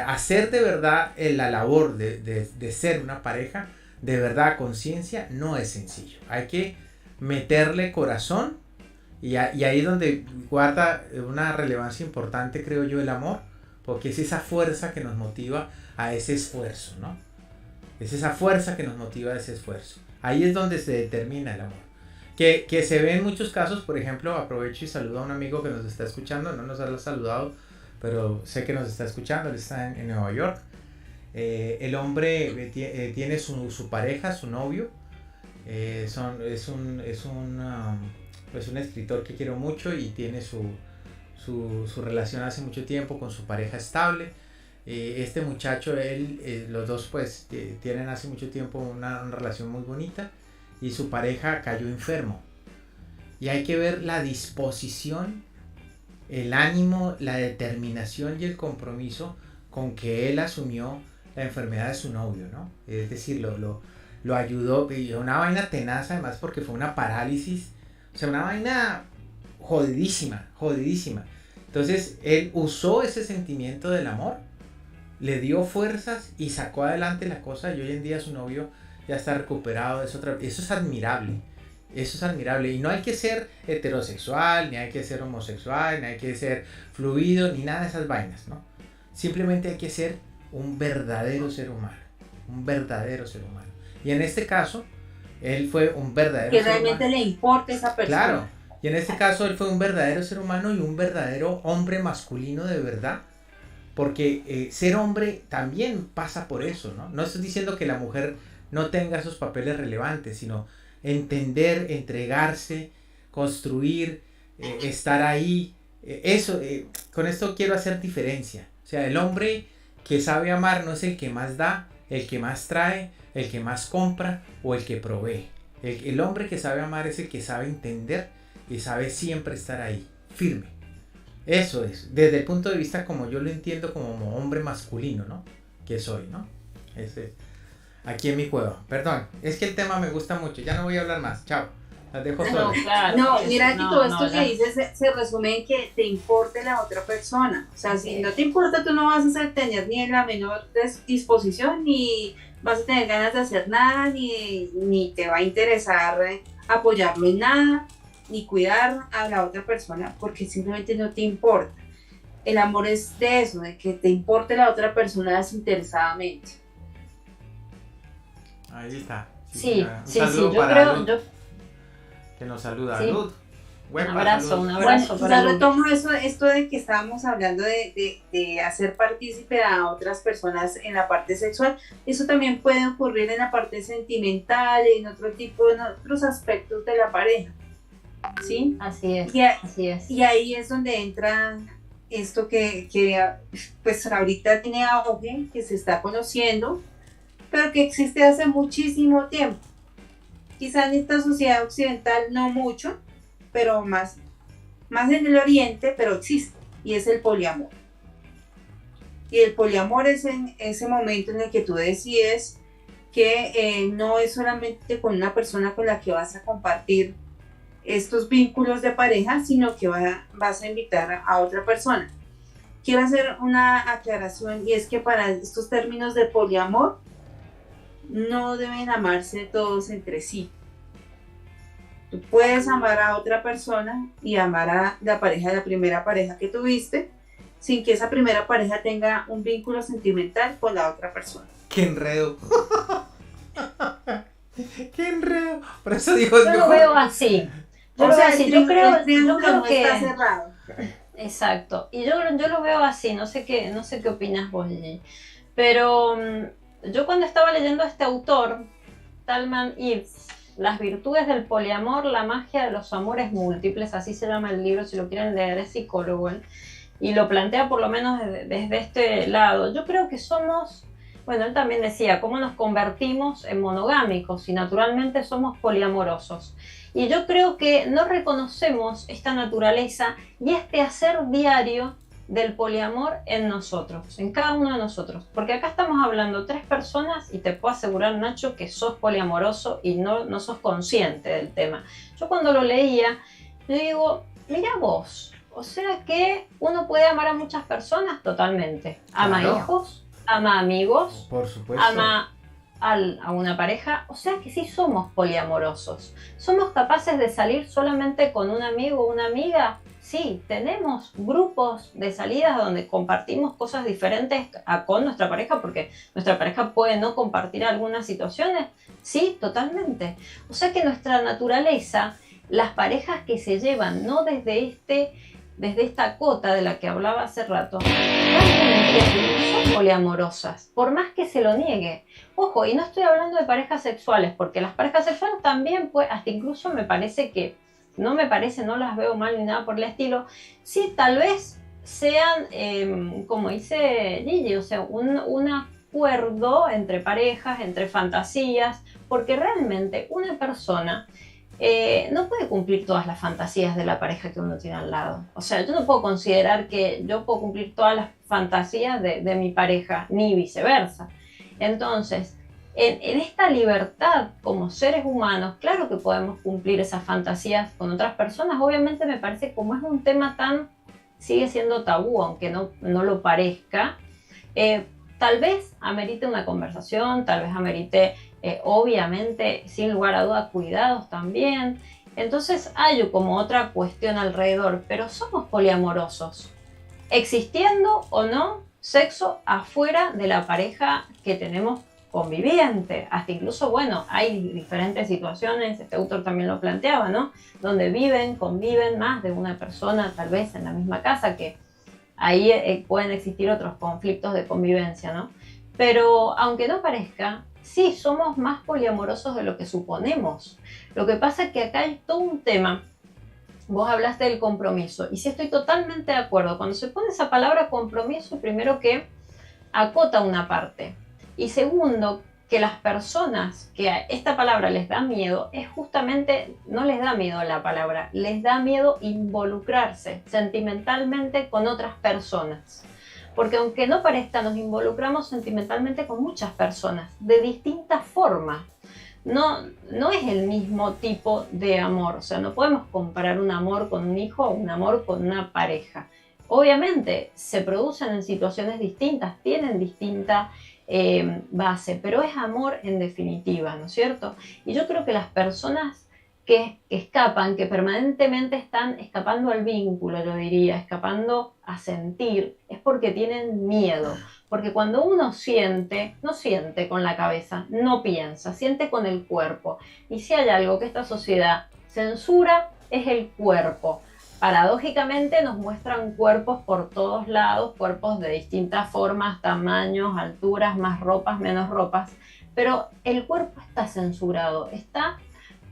hacer de verdad la labor de ser una pareja, de verdad conciencia, no es sencillo. Hay que meterle corazón y ahí es donde guarda una relevancia importante, creo yo, el amor, porque es esa fuerza que nos motiva a ese esfuerzo, ¿no? Es esa fuerza que nos motiva a ese esfuerzo. Ahí es donde se determina el amor. Que se ve en muchos casos, por ejemplo, aprovecho y saludo a un amigo que nos está escuchando, no nos ha saludado, pero sé que nos está escuchando, él está en Nueva York. El hombre tiene su pareja, su novio, es un escritor que quiero mucho y tiene su relación hace mucho tiempo con su pareja estable. Este muchacho, los dos pues tienen hace mucho tiempo una relación muy bonita y su pareja cayó enfermo. Y hay que ver la disposición, el ánimo, la determinación y el compromiso con que él asumió la enfermedad de su novio, ¿no? Es decir, lo ayudó, y una vaina tenaz además porque fue una parálisis, o sea, una vaina jodidísima. Entonces, él usó ese sentimiento del amor, le dio fuerzas y sacó adelante la cosa, y hoy en día su novio ya está recuperado. Eso es admirable. Eso es admirable. Y no hay que ser heterosexual, ni hay que ser homosexual, ni hay que ser fluido, ni nada de esas vainas, ¿no? Simplemente hay que ser un verdadero ser humano. Un verdadero ser humano. Y en este caso, él fue un verdadero ser humano. Que realmente le importa esa persona. Claro. Y en este caso, él fue un verdadero ser humano y un verdadero hombre masculino de verdad. Porque ser hombre también pasa por eso, ¿no? No estoy diciendo que la mujer no tenga esos papeles relevantes, sino entender, entregarse, construir, estar ahí. Con esto quiero hacer diferencia. O sea, el hombre que sabe amar no es el que más da, el que más trae, el que más compra o el que provee. El hombre que sabe amar es el que sabe entender y sabe siempre estar ahí, firme. Eso es, desde el punto de vista como yo lo entiendo como hombre masculino, ¿no? Que soy, ¿no? aquí en mi cueva. Perdón, es que el tema me gusta mucho, ya no voy a hablar más, chao, las dejo No, solas. claro. No, que mira sí, que no, todo no, esto que ya. dices se resume en que te importe la otra persona. O sea, si no te importa, tú no vas a tener ni la menor disposición, ni vas a tener ganas de hacer nada, ni te va a interesar apoyarlo en nada, ni cuidar a la otra persona, porque simplemente no te importa. El amor es de eso, de que te importe la otra persona desinteresadamente. Ahí está. Sí, señora. Un sí, saludo sí, yo para creo, Luz, yo, que nos saluda. sí, Luz. un Huepa, abrazo, saludos. un Bueno, abrazo para ya Luz. retomo esto de que estábamos hablando de hacer partícipe a otras personas en la parte sexual. Eso también puede ocurrir en la parte sentimental, en otros aspectos de la pareja, ¿sí? Así es, Y, así es. y ahí es donde entra esto que pues ahorita tiene auge, que se está conociendo, pero que existe hace muchísimo tiempo. Quizá en esta sociedad occidental no mucho, pero más en el oriente, pero existe, y es el poliamor. Y el poliamor es en ese momento en el que tú decides que no es solamente con una persona con la que vas a compartir estos vínculos de pareja, sino que vas a invitar a otra persona. Quiero hacer una aclaración, y es que para estos términos de poliamor no deben amarse todos entre sí. Tú puedes amar a otra persona y amar a la primera pareja que tuviste, sin que esa primera pareja tenga un vínculo sentimental con la otra persona. ¡Qué enredo! ¡Qué enredo! Por eso dijo Yo lo veo así. Yo lo veo así. El Yo creo triángulo no que está cerrado. exacto. Y yo lo veo así. No sé qué opinas vos, Gigi. Pero yo cuando estaba leyendo a este autor, Talman Ives, Las virtudes del poliamor, la magia de los amores múltiples, así se llama el libro, si lo quieren leer, es psicólogo él, y lo plantea por lo menos desde este lado. Yo creo que somos, bueno, él también decía, cómo nos convertimos en monogámicos y naturalmente somos poliamorosos. Y yo creo que no reconocemos esta naturaleza y este hacer diario del poliamor en nosotros, en cada uno de nosotros. Porque acá estamos hablando 3 personas y te puedo asegurar, Nacho, que sos poliamoroso y no sos consciente del tema. Yo cuando lo leía, le digo, mira vos, o sea que uno puede amar a muchas personas totalmente. Ama Claro. hijos, ama amigos, Por supuesto. ama a una pareja, o sea que sí somos poliamorosos. ¿Somos capaces de salir solamente con un amigo o una amiga? Sí, tenemos grupos de salidas donde compartimos cosas diferentes con nuestra pareja, porque nuestra pareja puede no compartir algunas situaciones. Sí, totalmente. O sea que nuestra naturaleza, las parejas que se llevan, no desde esta cota de la que hablaba hace rato, realmente son poliamorosas, por más que se lo niegue. Ojo, y no estoy hablando de parejas sexuales, porque las parejas sexuales también, pues, hasta incluso me parece que, no las veo mal ni nada por el estilo, sí, tal vez sean, como dice Gigi, o sea, un acuerdo entre parejas, entre fantasías, porque realmente una persona no puede cumplir todas las fantasías de la pareja que uno tiene al lado. O sea, yo no puedo considerar que yo puedo cumplir todas las fantasías de mi pareja, ni viceversa. Entonces, en esta libertad como seres humanos, claro que podemos cumplir esas fantasías con otras personas. Obviamente me parece que como es un tema sigue siendo tabú, aunque no lo parezca, tal vez amerite una conversación, tal vez amerite, obviamente, sin lugar a duda, cuidados también. Entonces hay como otra cuestión alrededor, pero somos poliamorosos, existiendo o no sexo afuera de la pareja que tenemos conviviente. Hasta incluso, bueno, hay diferentes situaciones, este autor también lo planteaba, ¿no? Donde conviven más de una persona, tal vez en la misma casa, que ahí pueden existir otros conflictos de convivencia, ¿no? Pero aunque no parezca, sí somos más poliamorosos de lo que suponemos. Lo que pasa es que acá hay todo un tema. Vos hablaste del compromiso, y sí estoy totalmente de acuerdo. Cuando se pone esa palabra compromiso, primero que acota una parte, y segundo, que las personas que a esta palabra les da miedo, es justamente, no les da miedo la palabra, les da miedo involucrarse sentimentalmente con otras personas. porque aunque no parezca, nos involucramos sentimentalmente con muchas personas, de distintas formas. No es el mismo tipo de amor, o sea, no podemos comparar un amor con un hijo o un amor con una pareja. Obviamente se producen en situaciones distintas, tienen distinta base, pero es amor en definitiva, ¿no es cierto? Y yo creo que las personas que escapan, que permanentemente están escapando al vínculo, yo diría, escapando a sentir, es porque tienen miedo. Porque cuando uno siente, no siente con la cabeza, no piensa, siente con el cuerpo. Y si hay algo que esta sociedad censura, es el cuerpo. Paradójicamente nos muestran cuerpos por todos lados, cuerpos de distintas formas, tamaños, alturas, más ropas, menos ropas. Pero el cuerpo está censurado, está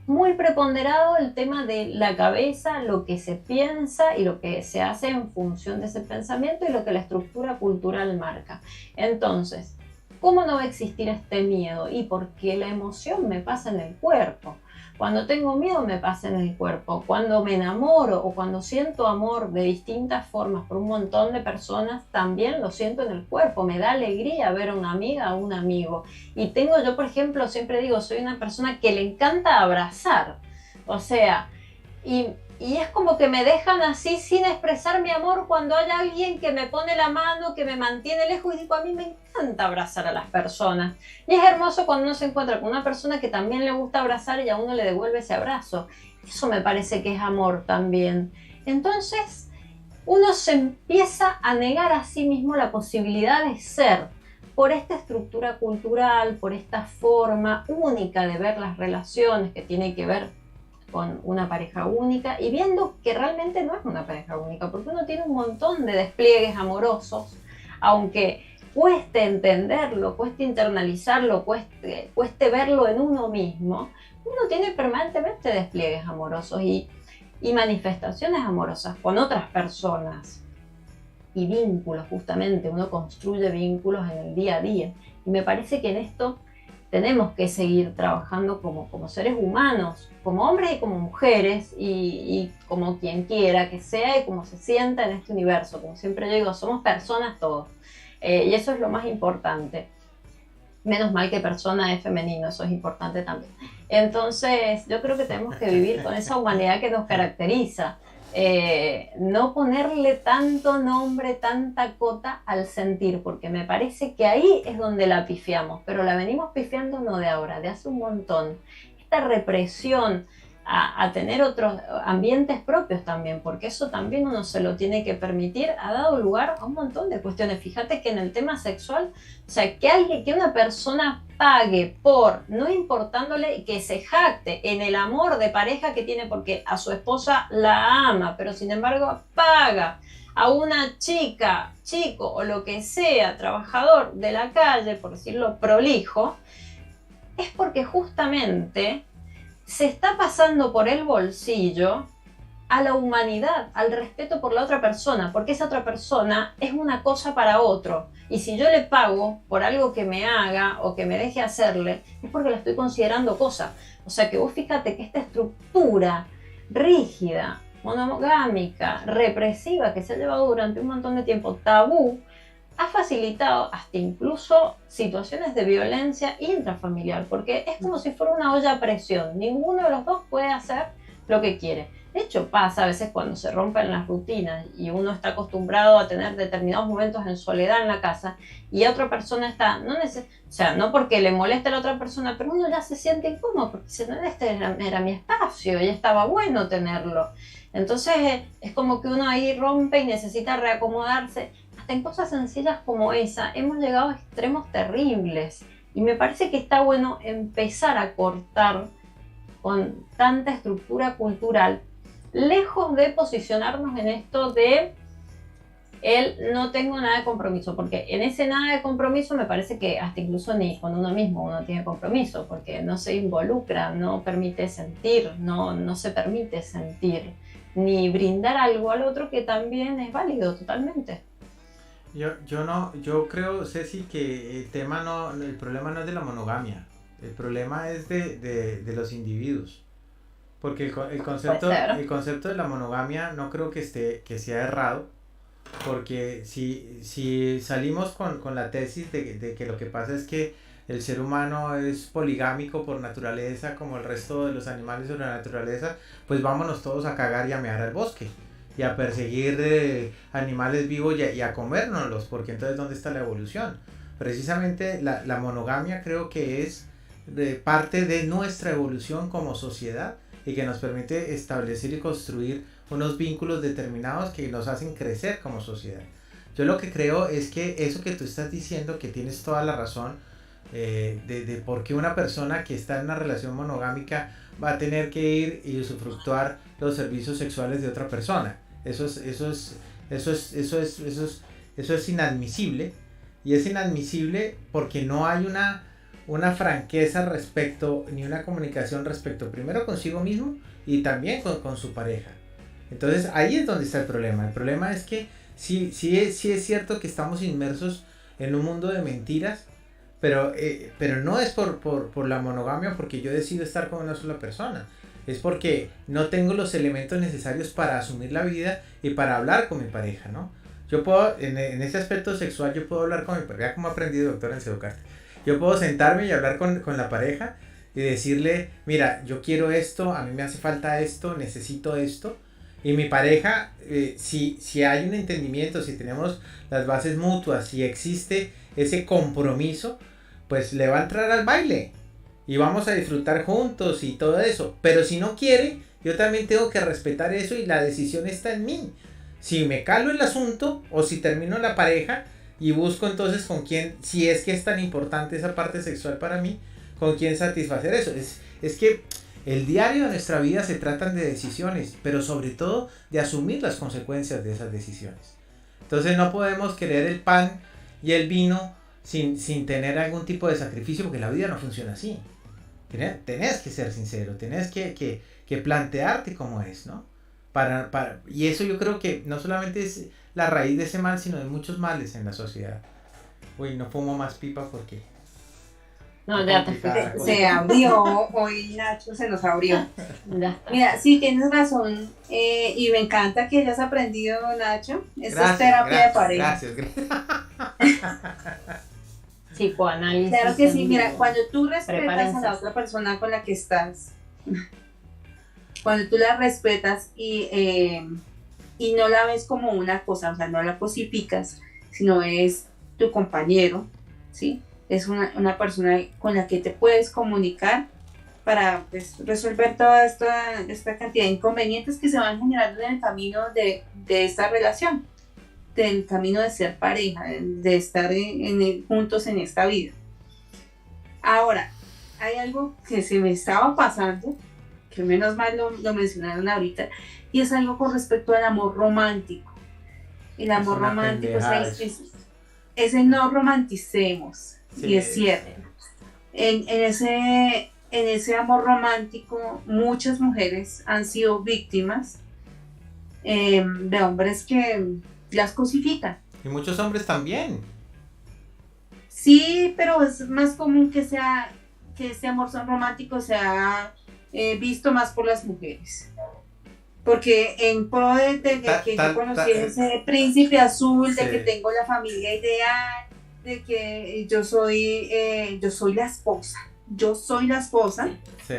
muy preponderado el tema de la cabeza, lo que se piensa y lo que se hace en función de ese pensamiento y lo que la estructura cultural marca. Entonces, ¿cómo no va a existir este miedo? Y porque la emoción me pasa en el cuerpo. Cuando tengo miedo me pasa en el cuerpo. Cuando me enamoro o cuando siento amor de distintas formas por un montón de personas, también lo siento en el cuerpo. Me da alegría ver a una amiga o un amigo. Y yo, por ejemplo, siempre digo, soy una persona que le encanta abrazar. O sea, y es como que me dejan así sin expresar mi amor cuando hay alguien que me pone la mano, que me mantiene lejos, y digo, a mí me encanta abrazar a las personas. Y es hermoso cuando uno se encuentra con una persona que también le gusta abrazar y a uno le devuelve ese abrazo. Eso me parece que es amor también. Entonces, uno se empieza a negar a sí mismo la posibilidad de ser, por esta estructura cultural, por esta forma única de ver las relaciones que tiene que ver con una pareja única, y viendo que realmente no es una pareja única, porque uno tiene un montón de despliegues amorosos, aunque cueste entenderlo, cueste internalizarlo, cueste verlo en uno mismo, uno tiene permanentemente despliegues amorosos y manifestaciones amorosas con otras personas y vínculos. Justamente uno construye vínculos en el día a día, y me parece que en esto tenemos que seguir trabajando como seres humanos, como hombres y como mujeres, y como quien quiera que sea y como se sienta en este universo. Como siempre yo digo, somos personas todos, y eso es lo más importante. Menos mal que persona es femenino, eso es importante también. Entonces yo creo que tenemos que vivir con esa humanidad que nos caracteriza. No ponerle tanto nombre, tanta cota al sentir, porque me parece que ahí es donde la pifiamos, pero la venimos pifiando no de ahora, de hace un montón. Esta represión a tener otros ambientes propios también, porque eso también uno se lo tiene que permitir, ha dado lugar a un montón de cuestiones. Fíjate que en el tema sexual, o sea, que una persona pague por, no importándole, que se jacte en el amor de pareja que tiene porque a su esposa la ama, pero sin embargo paga a una chica, chico o lo que sea, trabajador de la calle, por decirlo prolijo, es porque justamente se está pasando por el bolsillo a la humanidad, al respeto por la otra persona, porque esa otra persona es una cosa para otro. Y si yo le pago por algo que me haga o que me deje hacerle, es porque la estoy considerando cosa. O sea que vos fíjate que esta estructura rígida, monogámica, represiva, que se ha llevado durante un montón de tiempo, tabú, ha facilitado hasta incluso situaciones de violencia intrafamiliar, porque es como si fuera una olla a presión. Ninguno de los dos puede hacer lo que quiere. De hecho, pasa a veces cuando se rompen las rutinas y uno está acostumbrado a tener determinados momentos en soledad en la casa y otra persona está, no porque le moleste a la otra persona, pero uno ya se siente incómodo porque dice, no, este era mi espacio y estaba bueno tenerlo. Entonces es como que uno ahí rompe y necesita reacomodarse. Hasta en cosas sencillas como esa hemos llegado a extremos terribles, y me parece que está bueno empezar a cortar con tanta estructura cultural, lejos de posicionarnos en esto de el no tengo nada de compromiso, porque en ese nada de compromiso me parece que hasta incluso ni con uno mismo uno tiene compromiso, porque no se involucra, no permite sentir, no se permite sentir, ni brindar algo al otro que también es válido totalmente. Yo creo, Ceci, que el problema no es de la monogamia, el problema es de los individuos. Porque el concepto de la monogamia no creo que sea errado, porque si salimos con la tesis de que lo que pasa es que el ser humano es poligámico por naturaleza, como el resto de los animales de la naturaleza, pues vámonos todos a cagar y a mear al bosque y a perseguir animales vivos y a comérnoslos, porque entonces ¿dónde está la evolución? Precisamente la monogamia creo que es parte de nuestra evolución como sociedad y que nos permite establecer y construir unos vínculos determinados que nos hacen crecer como sociedad. Yo lo que creo es que eso que tú estás diciendo, que tienes toda la razón, de por qué una persona que está en una relación monogámica va a tener que ir y usufructuar los servicios sexuales de otra persona. Eso es inadmisible, y es inadmisible porque no hay una franqueza respecto, ni una comunicación respecto, primero consigo mismo y también con su pareja. Entonces ahí es donde está el problema. El problema es que sí es cierto que estamos inmersos en un mundo de mentiras, pero no es por la monogamia, porque yo decido estar con una sola persona. Es porque no tengo los elementos necesarios para asumir la vida y para hablar con mi pareja, ¿no? Yo puedo, en ese aspecto sexual, yo puedo hablar con mi pareja, como he aprendido, doctor, en Seducarte. Yo puedo sentarme y hablar con la pareja y decirle, mira, yo quiero esto, a mí me hace falta esto, necesito esto. Y mi pareja, si hay un entendimiento, si tenemos las bases mutuas, si existe ese compromiso, pues le va a entrar al baile y vamos a disfrutar juntos y todo eso. Pero si no quiere, yo también tengo que respetar eso y la decisión está en mí. Si me calo el asunto o si termino la pareja y busco entonces con quién, si es que es tan importante esa parte sexual para mí, con quién satisfacer eso. Es que el diario de nuestra vida se tratan de decisiones, pero sobre todo de asumir las consecuencias de esas decisiones. Entonces no podemos querer el pan y el vino sin tener algún tipo de sacrificio, porque la vida no funciona así. Tenés que ser sincero, tenés que plantearte cómo es, ¿no? Y eso yo creo que no solamente es la raíz de ese mal, sino de muchos males en la sociedad. Uy, no fumo más pipa porque... No, ya se abrió, hoy Nacho se nos abrió. Mira, sí, tienes razón, y me encanta que hayas aprendido, Nacho. Esto es terapia de pareja. Gracias. Psicoanálisis. Claro que sí, mira, cuando tú respetas a la otra persona con la que estás, cuando tú la respetas y no la ves como una cosa, o sea, no la cosificas, sino es tu compañero, ¿sí? Es una persona con la que te puedes comunicar para, pues, resolver toda esta cantidad de inconvenientes que se van generando en el camino de esta relación, del camino de ser pareja, de estar juntos en esta vida. Ahora, hay algo que se me estaba pasando, que menos mal lo mencionaron ahorita, y es algo con respecto al amor romántico. El amor romántico es ese no romanticemos. Sí, y es cierto. En ese amor romántico, muchas mujeres han sido víctimas de hombres que las cosifican. Y muchos hombres también. Sí, pero es más común que este amor romántico sea visto más por las mujeres. Porque en pro de que yo conocí ese príncipe azul, de que tengo la familia ideal, de que yo soy la esposa. Yo soy la esposa. Sí.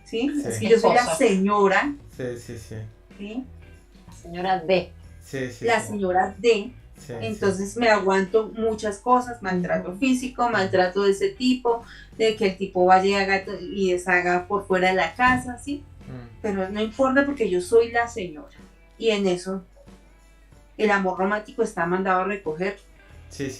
¿Sí? Es que yo soy la señora. Sí. ¿Sí? Señora D. Sí. La señora D. Sí, entonces me aguanto muchas cosas, maltrato físico, maltrato de ese tipo, de que el tipo vaya y deshaga por fuera de la casa, ¿sí? Pero no importa porque yo soy la señora. Y en eso el amor romántico está mandado a recoger. Sí.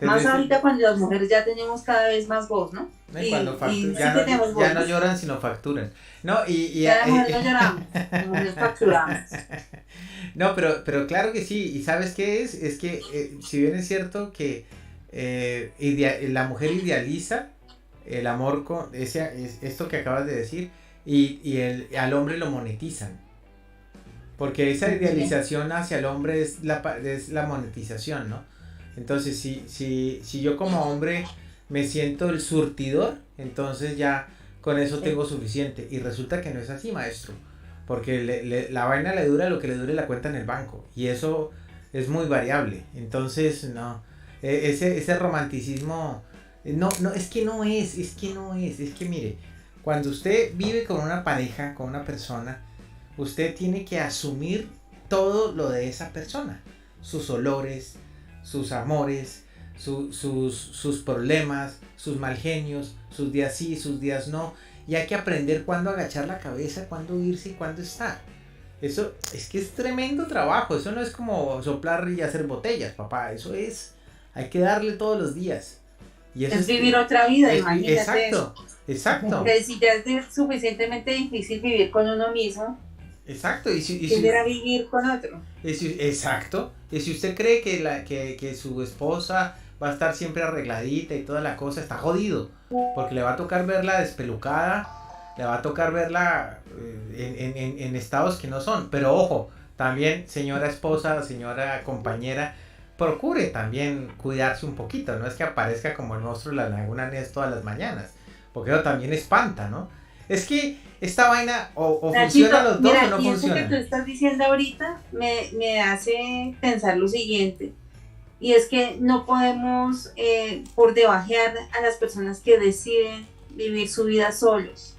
Más ahorita cuando las mujeres ya tenemos cada vez más voz, ¿no? Y cuando ya no lloran sino facturan. No, ya las mujeres no lloramos, las mujeres facturamos. No, pero claro que sí. ¿Y sabes qué es? Es que si bien es cierto que la mujer idealiza el amor con esto que acabas de decir, y al hombre lo monetizan. Porque esa idealización hacia el hombre es la monetización, ¿no? Entonces, si yo como hombre me siento el surtidor, entonces ya con eso tengo suficiente. Y resulta que no es así, maestro. Porque la vaina le dura lo que le dure la cuenta en el banco. Y eso es muy variable. Entonces, no, ese romanticismo, no, no, es que no es que mire, cuando usted vive con una pareja, con una persona, usted tiene que asumir todo lo de esa persona, sus olores, sus amores, sus problemas, sus mal genios, sus días sí, sus días no, y hay que aprender cuándo agachar la cabeza, cuándo irse y cuándo estar. Eso es que es tremendo trabajo, eso no es como soplar y hacer botellas, papá, eso es, hay que darle todos los días. Y eso es vivir otra vida, imagínate. Exacto, exacto. Que si ya es suficientemente difícil vivir con uno mismo, exacto, y si vivir con otro. Exacto, y si usted cree que su esposa va a estar siempre arregladita y toda la cosa, está jodido, porque le va a tocar verla despelucada, le va a tocar verla en estados que no son. Pero ojo, también señora esposa, señora compañera, procure también cuidarse un poquito, no es que aparezca como el monstruo de la Laguna Ness todas las mañanas, porque eso también espanta, ¿no? Es que esta vaina o funciona los dos, mira, o no funciona. Eso que tú estás diciendo ahorita me hace pensar lo siguiente, y es que no podemos por debajear a las personas que deciden vivir su vida solos.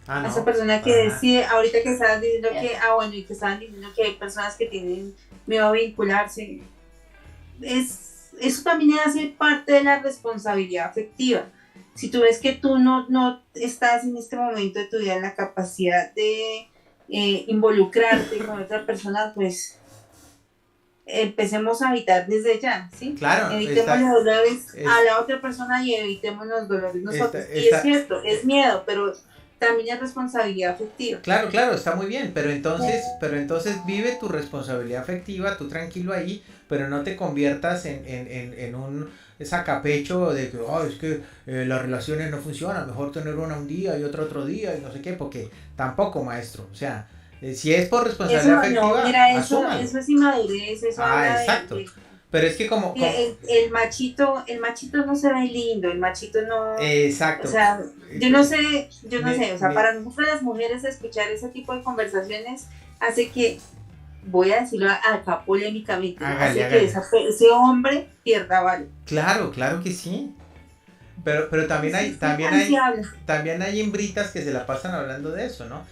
No. Esa persona que decide, ahorita que estaban diciendo que, y que estaban diciendo que hay personas que tienen miedo a vincularse, eso también hace parte de la responsabilidad afectiva. Si tú ves que tú no estás en este momento de tu vida en la capacidad de involucrarte con otra persona, pues empecemos a evitar desde ya, ¿sí? Claro. Evitemos los dolores a la otra persona y evitemos los dolores nosotros. Y es cierto, es miedo, pero también es responsabilidad afectiva. Claro, está muy bien, pero entonces vive tu responsabilidad afectiva, tú tranquilo ahí, pero no te conviertas en un sacapecho de que es que las relaciones no funcionan, mejor tener una un día y otra otro día y no sé qué, porque tampoco, maestro, o sea, si es por responsabilidad afectiva, no, mira, eso es inmadurez, eso habla exacto. Pero es que como el machito no se ve lindo, el machito no. Exacto. O sea, yo no sé, o sea, para nosotros las mujeres escuchar ese tipo de conversaciones hace que, voy a decirlo acá polémicamente, hace que ese hombre pierda valor. Claro que sí. Pero también hay hembritas que se la pasan hablando de eso, ¿no?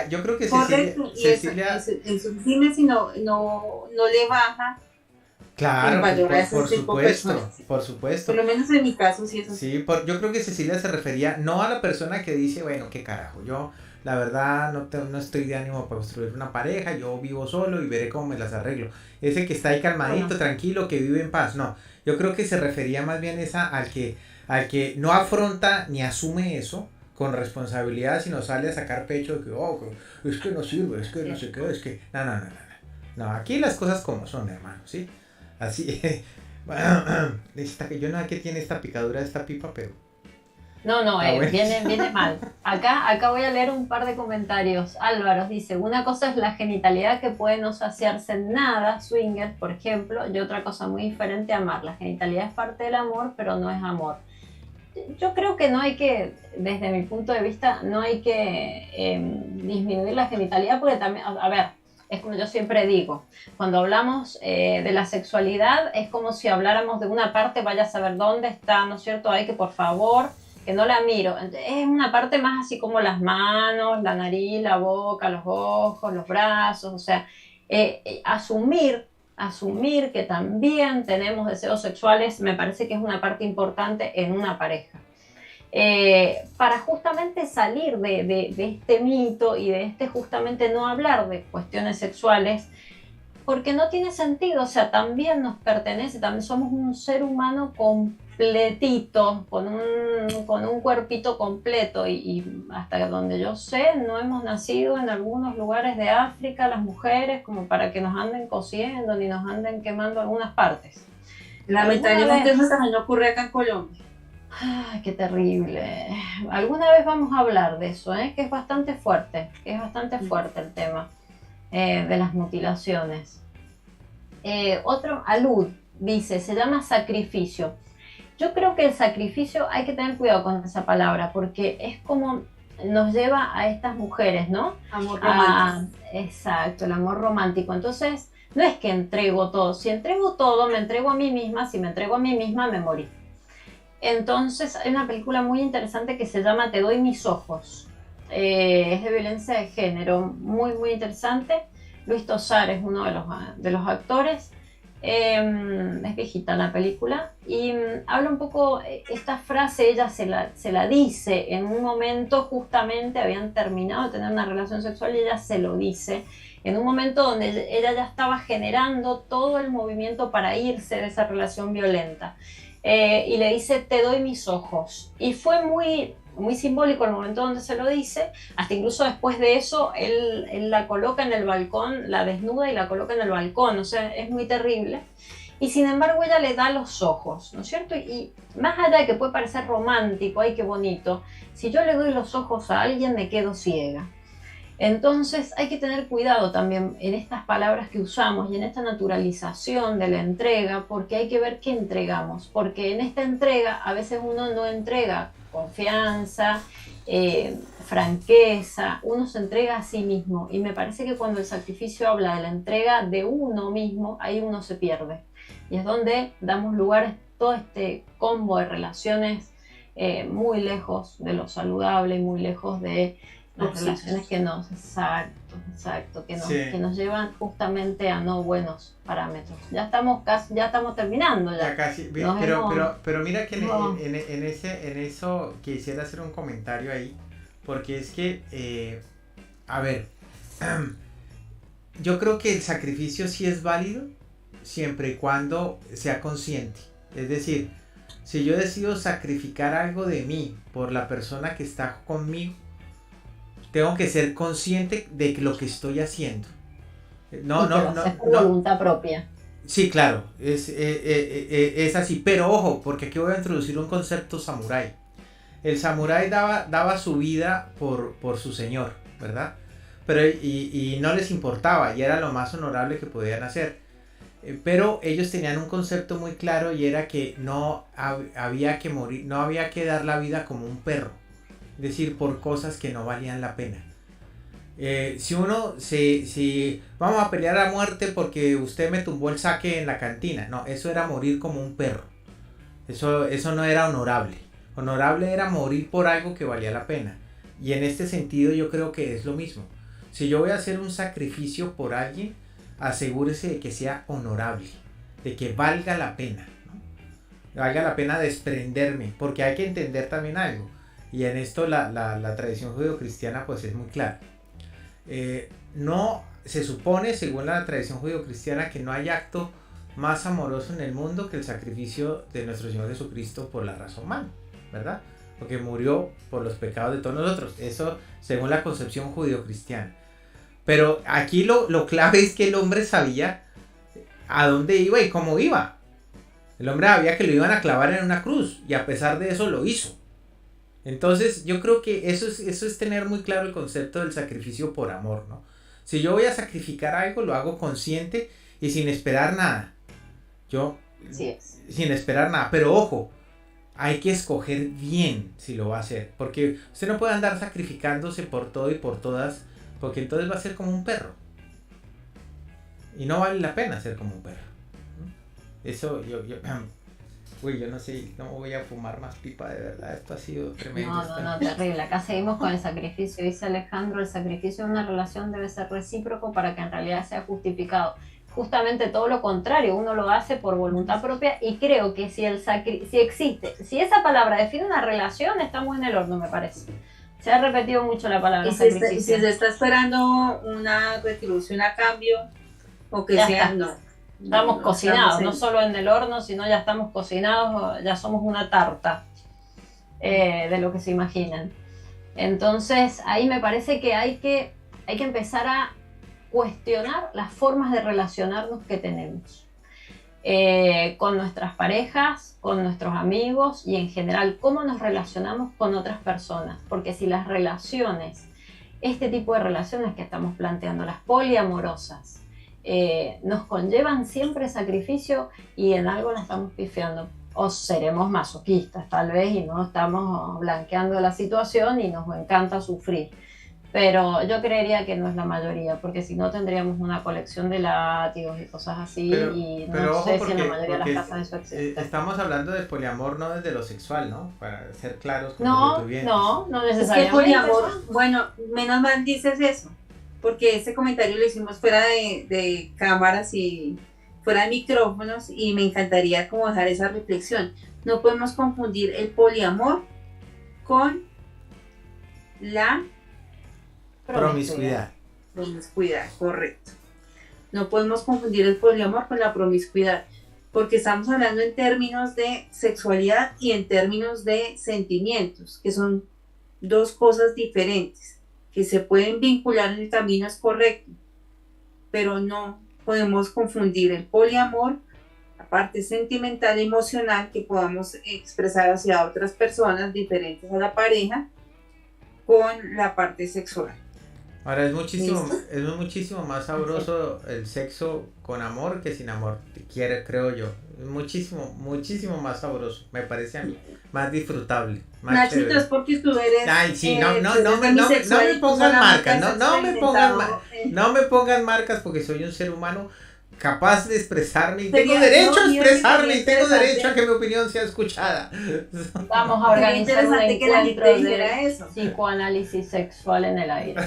Yo creo que Cecilia eso dime si no le baja. Claro, por supuesto. Por lo menos en mi caso sí es así. Sí, yo creo que Cecilia se refería no a la persona que dice, bueno, qué carajo, yo la verdad no estoy de ánimo para construir una pareja, yo vivo solo y veré cómo me las arreglo. Ese que está ahí calmadito, tranquilo, que vive en paz, no. Yo creo que se refería más bien al que no afronta ni asume eso con responsabilidad, sino sale a sacar pecho de que, es que no sirve, es que no sé qué, es que, no, aquí las cosas como son, hermano, ¿sí? Así, yo no sé qué tiene esta picadura de esta pipa, pero... No, viene mal. Acá voy a leer un par de comentarios. Álvaro dice, una cosa es la genitalidad que puede no saciarse en nada, swingers, por ejemplo, y otra cosa muy diferente, amar. La genitalidad es parte del amor, pero no es amor. Yo creo que no hay que, desde mi punto de vista, no hay que disminuir la genitalidad, porque también, a ver, es como yo siempre digo, cuando hablamos de la sexualidad es como si habláramos de una parte, vaya a saber dónde está, ¿no es cierto? Hay que, por favor, que no la miro. Es una parte más así como las manos, la nariz, la boca, los ojos, los brazos, o sea, asumir que también tenemos deseos sexuales me parece que es una parte importante en una pareja. Para justamente salir de este mito y de justamente no hablar de cuestiones sexuales, porque no tiene sentido, o sea, también nos pertenece, también somos un ser humano completito, con un cuerpito completo, y hasta donde yo sé, no hemos nacido en algunos lugares de África, las mujeres, como para que nos anden cosiendo ni nos anden quemando algunas partes. Lamentablemente eso también no ocurre acá en Colombia. Ay, qué terrible. Alguna vez vamos a hablar de eso, que es bastante fuerte, el tema de las mutilaciones. Otro, Alud, dice, se llama sacrificio. Yo creo que el sacrificio hay que tener cuidado con esa palabra, porque es como nos lleva a estas mujeres, ¿no? Amor romántico. Exacto, el amor romántico. Entonces, No es que entrego todo, si entrego todo, me entrego a mí misma, si me entrego a mí misma, me morí. Entonces hay una película muy interesante que se llama Te doy mis ojos. Es de violencia de género, muy, muy interesante. Luis Tosar es uno de los actores. Es viejita la película y habla un poco, esta frase ella se la dice en un momento, justamente habían terminado de tener una relación sexual y ella se lo dice en un momento donde ella ya estaba generando todo el movimiento para irse de esa relación violenta. Y le dice, te doy mis ojos. Y fue muy, muy simbólico el momento donde se lo dice, hasta incluso después de eso, él la coloca en el balcón, la desnuda y la coloca en el balcón, o sea, es muy terrible. Y sin embargo ella le da los ojos, ¿no es cierto? Y más allá de que puede parecer romántico, ay, qué bonito, si yo le doy los ojos a alguien me quedo ciega. Entonces hay que tener cuidado también en estas palabras que usamos y en esta naturalización de la entrega, porque hay que ver qué entregamos, porque en esta entrega a veces uno no entrega confianza, franqueza, uno se entrega a sí mismo y me parece que cuando el sacrificio habla de la entrega de uno mismo, ahí uno se pierde y es donde damos lugar a todo este combo de relaciones muy lejos de lo saludable y muy lejos de las relaciones que nos, exacto, que nos llevan justamente a no buenos parámetros. Ya estamos terminando ya. Ya casi, pero mira que en eso quisiera hacer un comentario ahí, porque es que, a ver, yo creo que el sacrificio sí es válido siempre y cuando sea consciente. Es decir, si yo decido sacrificar algo de mí por la persona que está conmigo, tengo que ser consciente de lo que estoy haciendo. No, por voluntad propia. Sí, claro, es así, pero ojo, porque aquí voy a introducir un concepto samurái. El samurái daba su vida por su señor, ¿verdad? Pero y no les importaba, y era lo más honorable que podían hacer. Pero ellos tenían un concepto muy claro y era que no había que morir, no había que dar la vida como un perro. Es decir, por cosas que no valían la pena. Si vamos a pelear a muerte porque usted me tumbó el saque en la cantina. No, eso era morir como un perro. Eso no era honorable. Honorable era morir por algo que valía la pena. Y en este sentido yo creo que es lo mismo. Si yo voy a hacer un sacrificio por alguien, asegúrese de que sea honorable. De que valga la pena, ¿no? Valga la pena desprenderme. Porque hay que entender también algo. Y en esto la tradición judeocristiana pues es muy clara. No se supone, según la tradición judeocristiana, que no hay acto más amoroso en el mundo que el sacrificio de nuestro Señor Jesucristo por la raza humana, ¿verdad? Porque murió por los pecados de todos nosotros. Eso según la concepción judeocristiana. Pero aquí lo clave es que el hombre sabía a dónde iba y cómo iba. El hombre sabía que lo iban a clavar en una cruz y a pesar de eso lo hizo. Entonces yo creo que eso es tener muy claro el concepto del sacrificio por amor, ¿no? Si yo voy a sacrificar algo, lo hago consciente y sin esperar nada. Sin esperar nada. Pero ojo, hay que escoger bien si lo va a hacer. Porque usted no puede andar sacrificándose por todo y por todas, porque entonces va a ser como un perro. Y no vale la pena ser como un perro, ¿no? Eso Uy, yo no sé, no voy a fumar más pipa, de verdad, esto ha sido tremendo. No, terrible. Acá seguimos con el sacrificio. Dice Alejandro, el sacrificio de una relación debe ser recíproco para que en realidad sea justificado. Justamente todo lo contrario, uno lo hace por voluntad propia y creo que si esa palabra define una relación, estamos en el horno, me parece. Se ha repetido mucho la palabra sacrificio. Y si se está esperando una retribución a cambio, o que ya sea, está. no. Estamos cocinados, no solo en el horno, sino ya estamos cocinados, ya somos una tarta de lo que se imaginan. Entonces ahí me parece que hay que empezar a cuestionar las formas de relacionarnos que tenemos con nuestras parejas, con nuestros amigos y en general cómo nos relacionamos con otras personas, porque si las relaciones, este tipo de relaciones que estamos planteando, las poliamorosas, nos conllevan siempre sacrificio y en algo la estamos pifiando, o seremos masoquistas tal vez y no estamos blanqueando la situación y nos encanta sufrir, pero yo creería que no es la mayoría, porque si no tendríamos una colección de látigos y cosas así, y pero no ojo sé si en la mayoría de las casas eso existe. estamos hablando de poliamor no desde lo sexual, ¿no? Para ser claros con No, los bien. no Es que necesariamente. poliamor, bueno, menos mal dices eso, porque ese comentario lo hicimos fuera de cámaras y fuera de micrófonos, y me encantaría como dejar esa reflexión. No podemos confundir el poliamor con la Promiscuidad. promiscuidad, correcto. No podemos confundir el poliamor con la promiscuidad, porque estamos hablando en términos de sexualidad y en términos de sentimientos, que son dos cosas diferentes, que se pueden vincular en el camino, es correcto, pero no podemos confundir el poliamor, la parte sentimental, emocional que podamos expresar hacia otras personas diferentes a la pareja, con la parte sexual. Ahora es muchísimo más sabroso el sexo con amor que sin amor, creo yo. Es muchísimo más sabroso, me parece a mí, más disfrutable, más Nachito, chévere. es porque tú eres. Ay, sí, no me pongan marcas, no me pongan marcas porque soy un ser humano capaz de expresarme y tengo derecho a expresarme y tengo derecho a que mi opinión sea escuchada. Vamos a organizar un interesante que la gente encuentro dijera de eso. psicoanálisis sexual en el aire.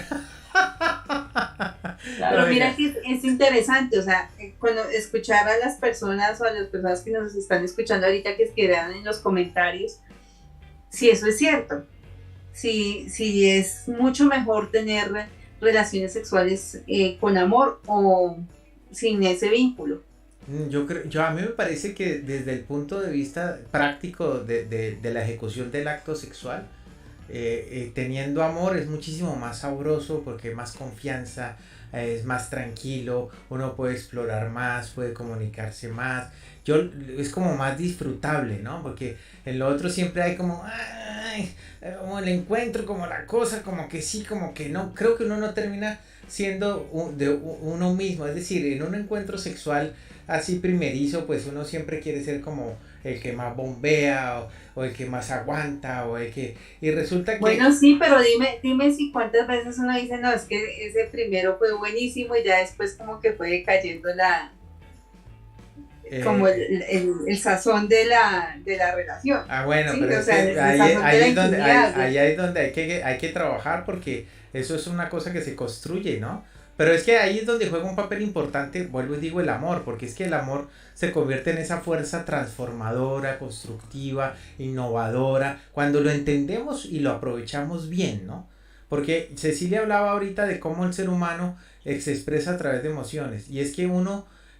Claro. Pero mira que es interesante, o sea, cuando escuchar a las personas o a las personas que nos están escuchando ahorita que escriban en los comentarios, si eso es cierto, si es mucho mejor tener relaciones sexuales con amor o sin ese vínculo. A mí me parece que desde el punto de vista práctico de la ejecución del acto sexual, teniendo amor es muchísimo más sabroso porque hay más confianza, es más tranquilo, uno puede explorar más, puede comunicarse más, es como más disfrutable, ¿no? Porque en lo otro siempre hay como como el encuentro, como la cosa, como que sí, como que no, creo que uno no termina siendo uno mismo, es decir, en un encuentro sexual así primerizo, pues uno siempre quiere ser como el que más bombea o el que más aguanta o el que, y resulta que... Bueno, sí, pero dime si cuántas veces uno dice, no, es que ese primero fue buenísimo y ya después como que fue cayendo como el sazón de la relación. Bueno, ¿sí? pero o sea, ahí es donde hay que trabajar porque eso es una cosa que se construye, ¿no? Pero es que ahí es donde juega un papel importante, vuelvo y digo, el amor, porque es que el amor se convierte en esa fuerza transformadora, constructiva, innovadora, cuando lo entendemos y lo aprovechamos bien, ¿no? Porque Cecilia hablaba ahorita de cómo el ser humano se expresa a través de emociones, y es que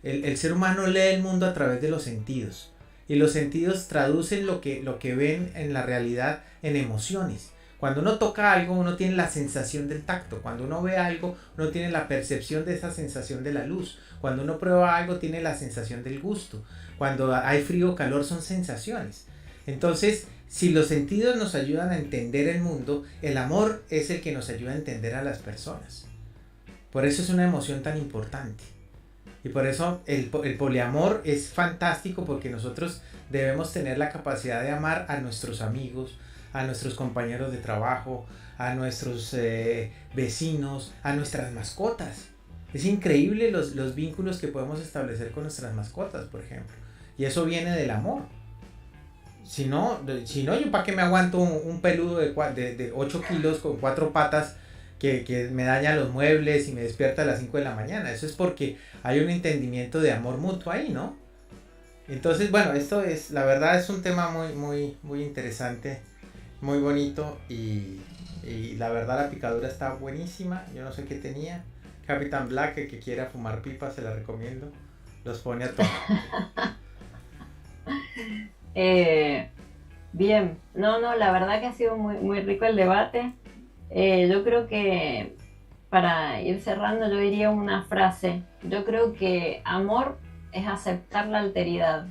el ser humano lee el mundo a través de los sentidos, y los sentidos traducen lo que ven en la realidad en emociones. Cuando uno toca algo, uno tiene la sensación del tacto. Cuando uno ve algo, uno tiene la percepción de esa sensación de la luz. Cuando uno prueba algo, tiene la sensación del gusto. Cuando hay frío o calor, son sensaciones. Entonces, si los sentidos nos ayudan a entender el mundo, el amor es el que nos ayuda a entender a las personas. Por eso es una emoción tan importante. Y por eso el poliamor es fantástico, porque nosotros debemos tener la capacidad de amar a nuestros amigos, a nuestros compañeros de trabajo, a nuestros vecinos, a nuestras mascotas. Es increíble los vínculos que podemos establecer con nuestras mascotas, por ejemplo. Y eso viene del amor. Si no yo para qué me aguanto un peludo de 8 kilos con 4 patas que me daña los muebles y me despierta a las 5 de la mañana. Eso es porque hay un entendimiento de amor mutuo ahí, ¿no? Entonces, bueno, esto es, la verdad es un tema muy interesante, muy bonito, y la verdad la picadura está buenísima. Yo no sé qué tenía. Capitán Black, el que quiera fumar pipa, se la recomiendo. Los pone a tomar. Bien, no, la verdad que ha sido muy rico el debate. Yo creo que para ir cerrando yo diría una frase. Yo creo que amor es aceptar la alteridad,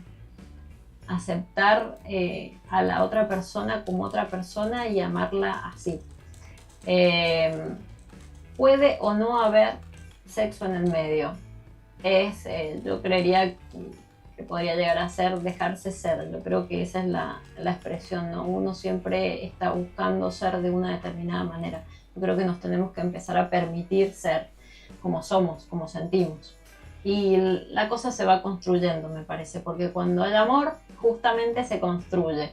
aceptar a la otra persona como otra persona y amarla así. Puede o no haber sexo en el medio. Yo creería que podría llegar a ser dejarse ser. Yo creo que esa es la expresión, ¿no? Uno siempre está buscando ser de una determinada manera. Yo creo que nos tenemos que empezar a permitir ser como somos, como sentimos. Y la cosa se va construyendo, me parece, porque cuando hay amor, justamente se construye,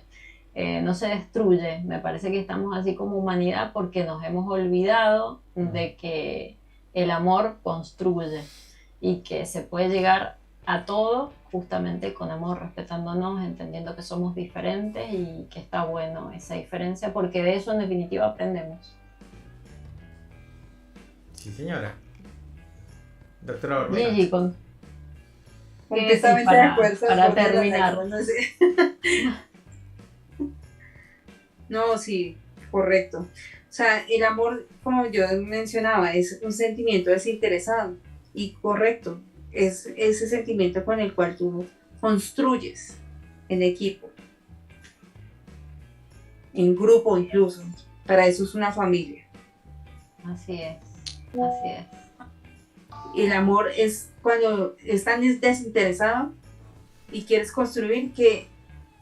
no se destruye. Me parece que estamos así como humanidad porque nos hemos olvidado de que el amor construye y que se puede llegar a todo justamente con amor, respetándonos, entendiendo que somos diferentes y que está bueno esa diferencia, porque de eso en definitiva aprendemos. Sí, señora. Doctora Barbera. Gigi, Completamente de acuerdo. para terminar. No, sí, correcto. O sea, el amor, como yo mencionaba, es un sentimiento desinteresado y correcto. Es ese sentimiento con el cual tú construyes en equipo, en grupo incluso. Para eso es una familia. Así es, así es. El amor es cuando estás desinteresado y quieres construir, que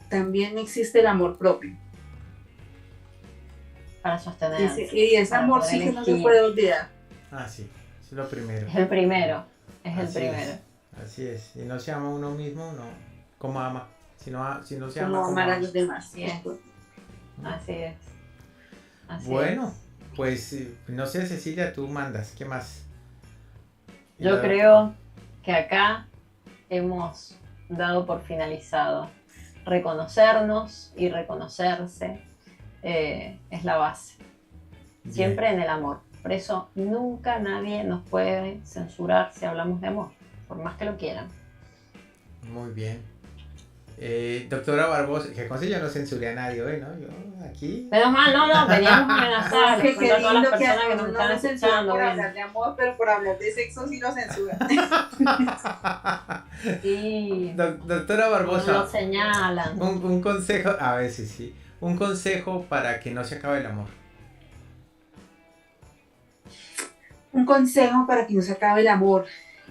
también existe el amor propio. Para sostenerse. Y ese amor sí que no se puede olvidar. Ah, sí, es lo primero. Es el primero, Así es. Si no se ama a uno mismo, no. ¿Cómo ama? Si no se ama, Como ¿cómo amar a ama? los demás. Así es. Así es. Así Bueno, es. pues no sé, Cecilia, tú mandas. ¿Qué más? Yo creo que acá hemos dado por finalizado. Reconocernos y reconocerse es la base. Bien. Siempre en el amor. Por eso nunca nadie nos puede censurar si hablamos de amor, por más que lo quieran. Muy bien. Doctora Barbosa, que conste, yo no censuré a nadie hoy, ¿no? Yo aquí. Menos mal, no, veníamos a amenazar. Qué A todas las lindo personas que nos no están lo censuran escuchando. por Bueno. hablar de amor, pero por hablar de sexo sí lo censuran. Sí, Doctora nos Barbosa, lo señalan. un consejo, a veces sí. Un consejo para que no se acabe el amor. Un consejo para que no se acabe el amor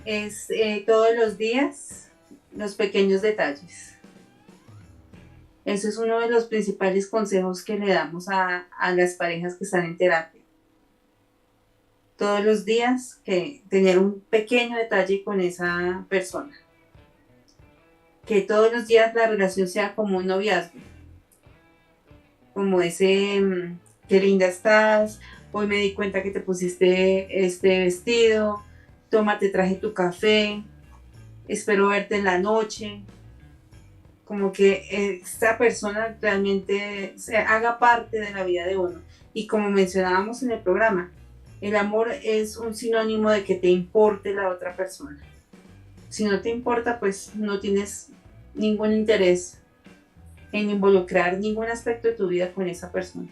es todos los días los pequeños detalles. Eso es uno de los principales consejos que le damos a las parejas que están en terapia. Todos los días que tener un pequeño detalle con esa persona. Que todos los días la relación sea como un noviazgo. Como ese, qué linda estás, hoy me di cuenta que te pusiste este vestido, toma, te traje tu café, espero verte en la noche. Como que esta persona realmente se haga parte de la vida de uno. Y como mencionábamos en el programa, el amor es un sinónimo de que te importe la otra persona. Si no te importa, pues no tienes ningún interés en involucrar ningún aspecto de tu vida con esa persona.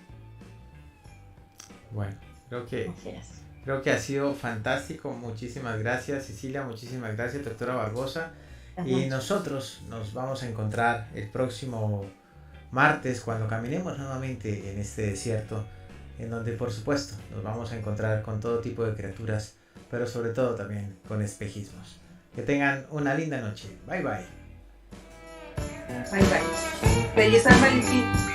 Bueno, creo que ha sido fantástico. Muchísimas gracias, Cecilia. Muchísimas gracias, doctora Barbosa. Y nosotros nos vamos a encontrar el próximo martes cuando caminemos nuevamente en este desierto, en donde por supuesto nos vamos a encontrar con todo tipo de criaturas, pero sobre todo también con espejismos. Que tengan una linda noche. Bye bye. Bye bye. Feliz San Valentín.